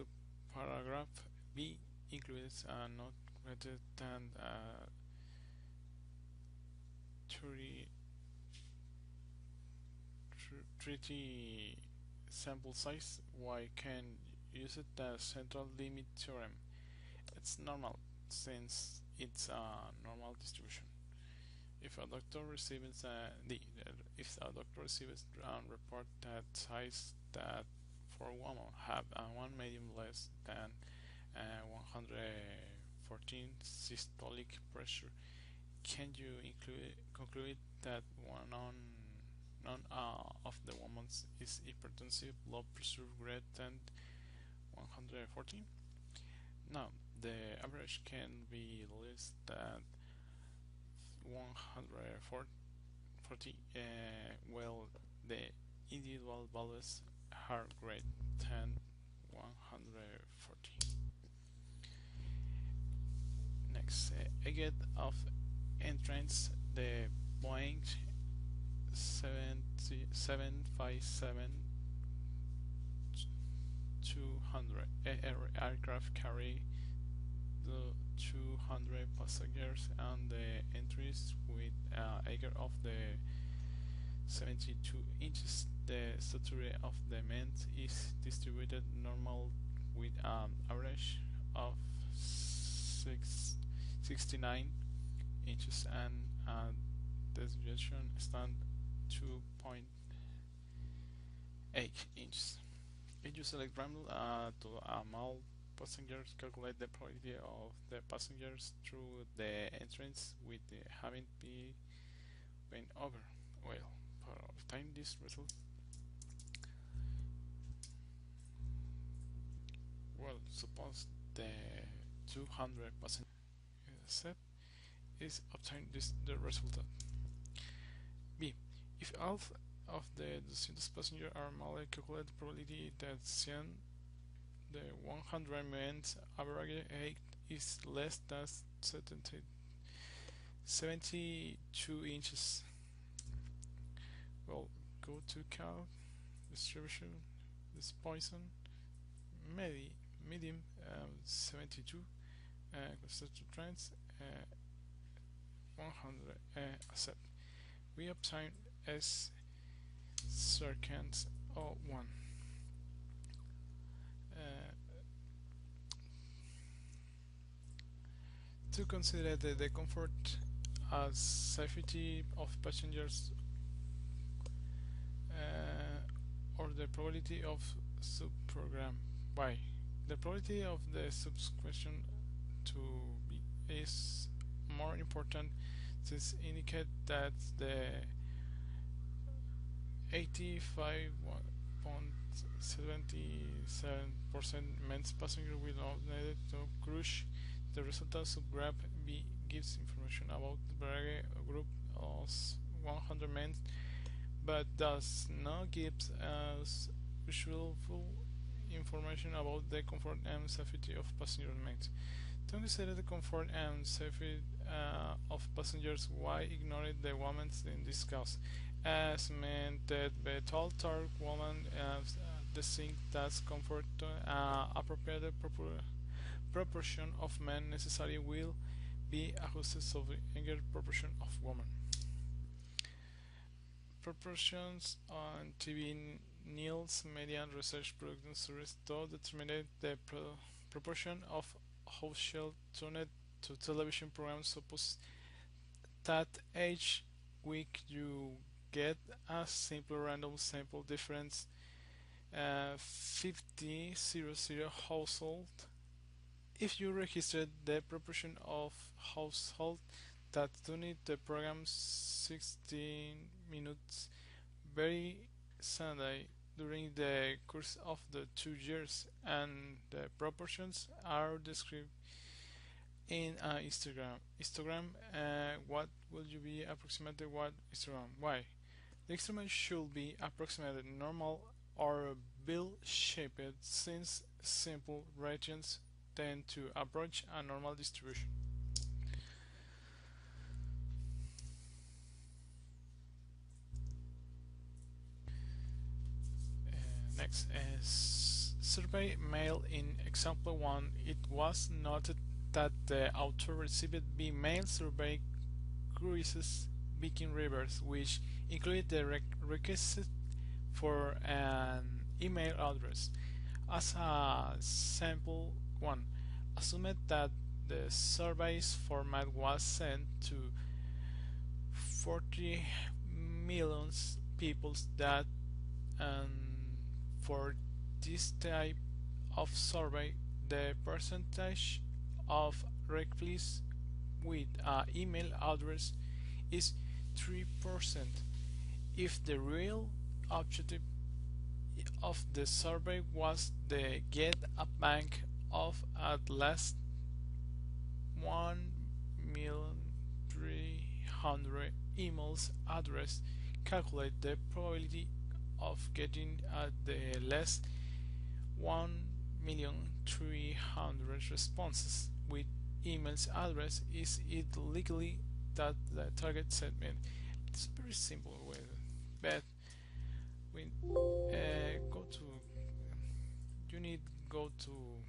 Speaker 1: paragraph B includes not greater than 30 sample size, why can use it the central limit theorem? It's normal since it's a normal distribution. If a doctor receives a report that size that for women have one medium less than 114 systolic pressure, can you conclude that none of the women is hypertensive blood pressure greater than 114? No, the average can be less than 114 40, well, the individual values are greater than 140. Next, a get of entrance, the Boeing 757 200 aircraft carry the 200 passengers, and the entries with acre of the 72 inches. The stature of the men is distributed normal with an average of 69 inches, and deviation stand 2.8 inches. If you select random to all passengers, calculate the probability of the passengers through the entrance with the having been over. Well, for obtain this result, well, suppose the 200 passengers set is obtained the result. B. If all of the deceased passengers are manually calculate the probability that the 100 men's average height is less than 72 inches. Well, go to count distribution. This poison medium 72 consider trends 100 accept. We obtain S circans or 1. To consider the comfort as safety of passengers or the probability of subprogram. Why? The probability of the subscription to be is more important, since indicate that the 85.77% men's passenger will not need to cruise. The result of subgraph B gives information about the Brage group of 100 men, but does not give us useful information about the comfort and safety of passenger men. To consider the comfort and safety of passengers, why ignore the women in this case? As meant that the tall, dark woman the thing that's comfort appropriate proportion of men necessary will be adjusted to the younger proportion of women. Proportions on TV Niels median research production series to determine the proportion of household tuned to television programs. Suppose that each week you get a simple random sample difference 50,000 household. If you registered the proportion of household that tuned the program 16 minutes very Sunday during the course of the 2 years, and the proportions are described in Instagram, what will you be approximately what Instagram? Why? The instrument should be approximately normal or bill-shaped, since simple regions tend to approach a normal distribution. Next is survey mail. In example 1, it was noted that the author received B mail survey cruises Viking rivers, which included the request for an email address. As a sample 1, assumed that the survey's format was sent to 40 million people that, and for this type of survey, the percentage of replies with an email address is 3%. If the real objective of the survey was to get a bank of at least 1,300,000 email's address, calculate the probability of getting at the less 1,300,000 responses with email's address. Is it legally that the target segment? It's very simple way, but we go to you need go to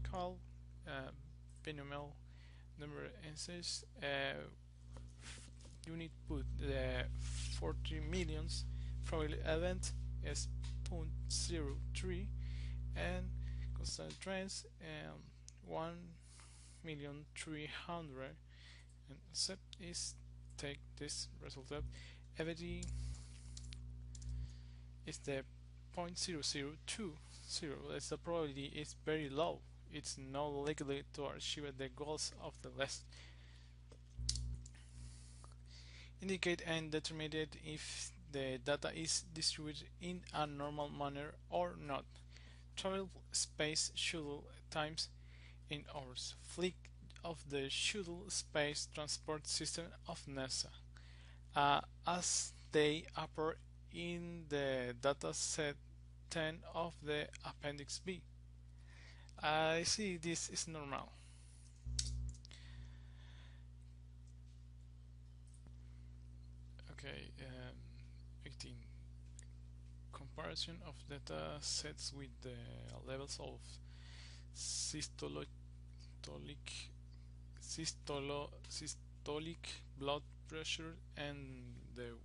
Speaker 1: call binomial number and says you need put the 40 millions probability event as 0.03 and constant trends 1,300,000 and set is take this result up. Everything is the 0.0020. As the probability is very low, it's not likely to achieve the goals of the list. Indicate and determine if the data is distributed in a normal manner or not. Travel space shuttle times in hours. Flight of the shuttle space transport system of NASA as they appear in the data set 10 of the appendix B. I see this is normal. Okay, 18. Comparison of data sets with the levels of systolic blood pressure and the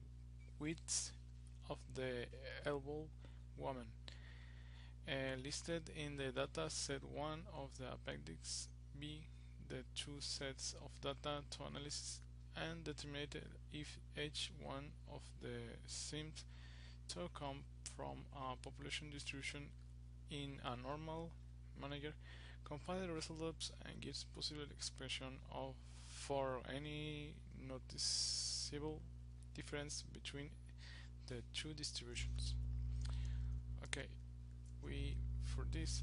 Speaker 1: width of the elbow woman. Listed in the data set 1 of the appendix B, the two sets of data to analysis and determine if each one of the seems to come from a population distribution in a normal manner. Compile the results and gives possible expression of for any noticeable difference between the two distributions. Okay, for this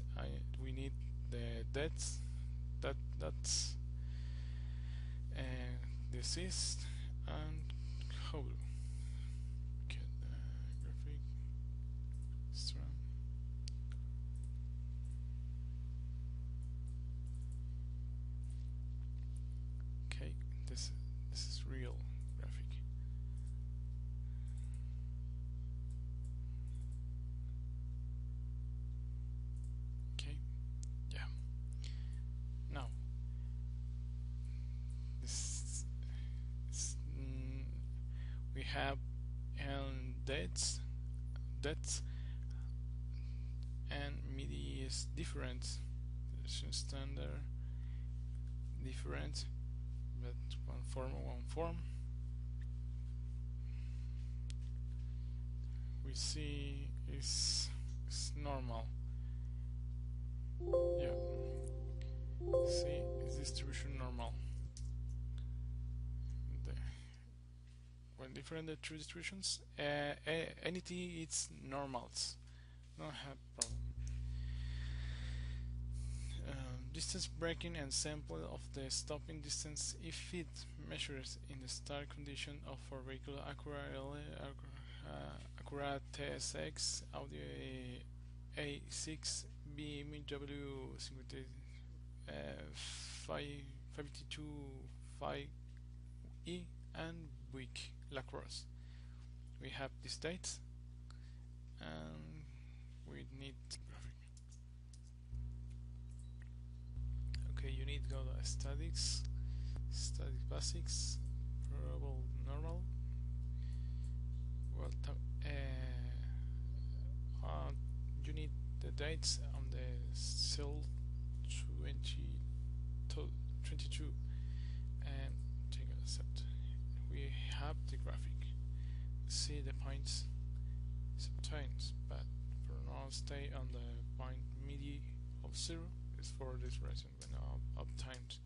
Speaker 1: we need the deaths that's disease and how get graphic strum. Okay, this is real graphic. Okay, yeah. Now this we have dates and MIDI is different, standard different, but one form we see is normal. Yeah, see is distribution normal. When different the two distributions, anything it's normals, not have problem. Distance breaking and sample of the stopping distance if it measures in the start condition of a vehicle accurate TSX audio A6 BMW 552 5E and week lacrosse. We have these dates and we need graphic. Okay, you need to go to statics, static basics, probable normal. Well, you need the dates on the cell 22 and take a accept. We have the graphic. See the points sometimes, but for now stay on the point midi of 0 is for this reason. When up times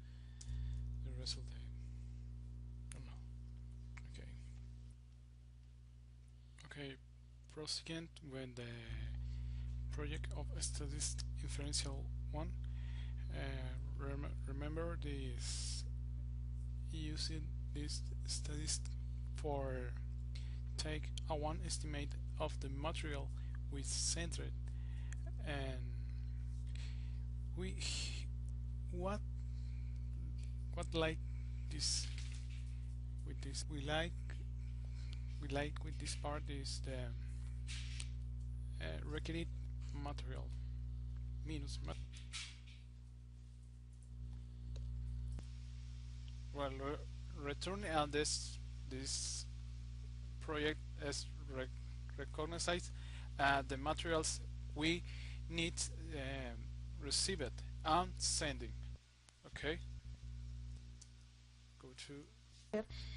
Speaker 1: the result normal. Okay, proceed with the project of estadistica inferencial 1. Remember this using this for take a one estimate of the material we centered, and we what like this with this we like with this part is the requisite material minus well, returning on this project as recognize the materials we need received and sending. Okay, go to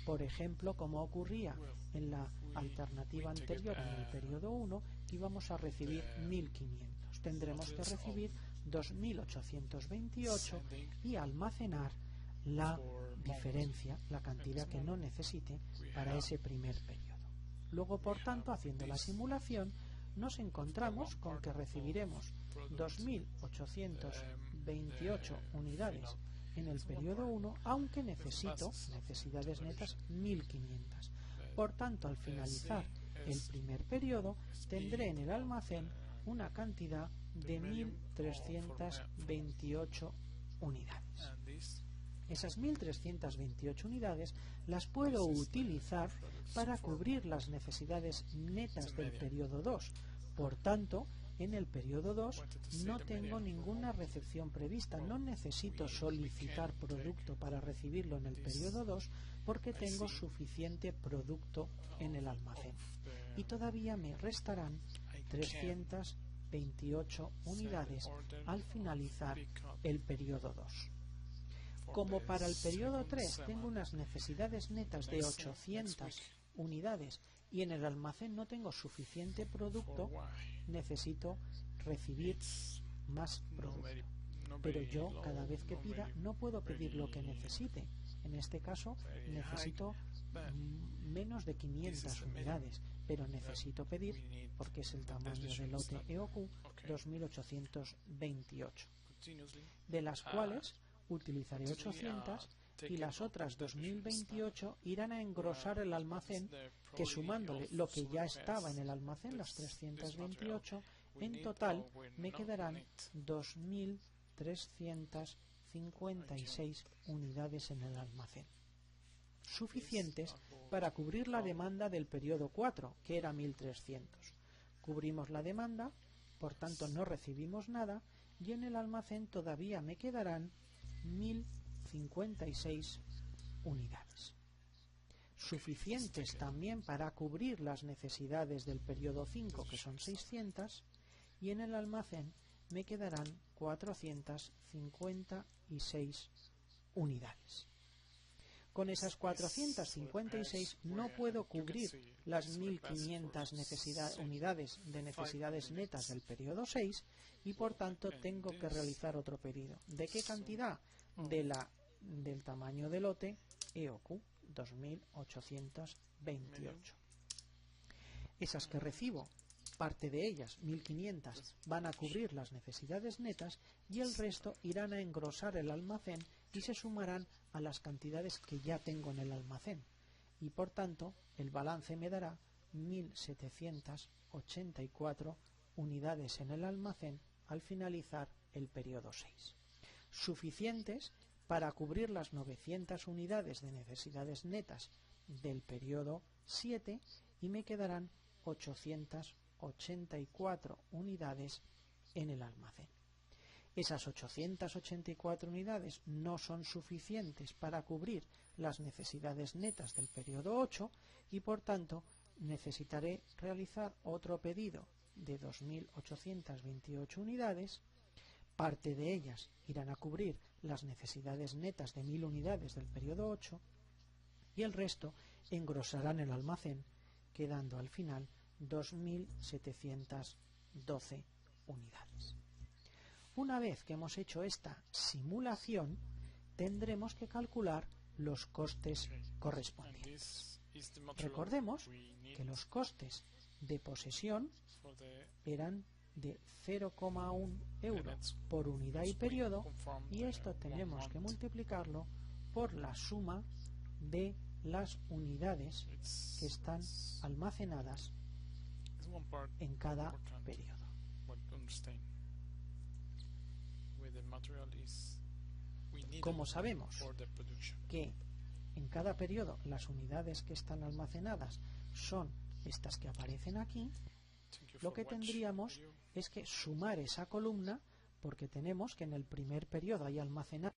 Speaker 2: por ejemplo, como ocurría en la alternativa anterior en el periodo 1, íbamos a recibir 1500. Tendremos que recibir 2828 y almacenar la diferencia, la cantidad que no necesite para ese primer periodo. Luego, por tanto, haciendo la simulación, nos encontramos con que recibiremos 2828 unidades en el periodo 1, aunque necesito necesidades netas 1500. Por tanto, al finalizar el primer periodo, tendré en el almacén una cantidad de 1328 unidades. Esas 1328 unidades las puedo utilizar para cubrir las necesidades netas del periodo 2. Por tanto, en el periodo 2 no tengo ninguna recepción prevista, no necesito solicitar producto para recibirlo en el periodo 2 porque tengo suficiente producto en el almacén. Y todavía me restarán 328 unidades al finalizar el periodo 2. Como para el periodo 3 tengo unas necesidades netas de 800 unidades y en el almacén no tengo suficiente producto, necesito recibir más producto. Pero yo, cada vez que pida, no puedo pedir lo que necesite. En este caso, necesito menos de 500 unidades, pero necesito pedir, porque es el tamaño del lote EOQ, 2828, de las cuales utilizaré 800 y las otras 2028 irán a engrosar el almacén, que sumándole lo que ya estaba en el almacén, las 328, en total me quedarán 2356 unidades en el almacén, suficientes para cubrir la demanda del periodo 4, que era 1300. Cubrimos la demanda, por tanto no recibimos nada, y en el almacén todavía me quedarán 1056 unidades, suficientes también para cubrir las necesidades del periodo 5, que son 600, y en el almacén me quedarán 456 unidades. Con esas 456 no puedo cubrir las 1500 unidades de necesidades netas del periodo 6 y por tanto tengo que realizar otro pedido. ¿De qué cantidad? Del tamaño de lote EOQ 2828. Esas que recibo, parte de ellas, 1500, van a cubrir las necesidades netas y el resto irán a engrosar el almacén y se sumarán a las cantidades que ya tengo en el almacén. Y por tanto, el balance me dará 1784 unidades en el almacén al finalizar el periodo 6. Suficientes para cubrir las 900 unidades de necesidades netas del periodo 7 y me quedarán 884 unidades en el almacén. Esas 884 unidades no son suficientes para cubrir las necesidades netas del periodo 8 y por tanto necesitaré realizar otro pedido de 2828 unidades. Parte de ellas irán a cubrir las necesidades netas de 1000 unidades del periodo 8 y el resto engrosarán el almacén, quedando al final 2712 unidades. Una vez que hemos hecho esta simulación, tendremos que calcular los costes correspondientes. Recordemos que los costes de posesión eran de 0,1 euros por unidad y periodo, y esto tenemos que multiplicarlo por la suma de las unidades que están almacenadas en cada periodo. Como sabemos que en cada periodo las unidades que están almacenadas son estas que aparecen aquí, lo que tendríamos es que sumar esa columna, porque tenemos que en el primer periodo hay almacenado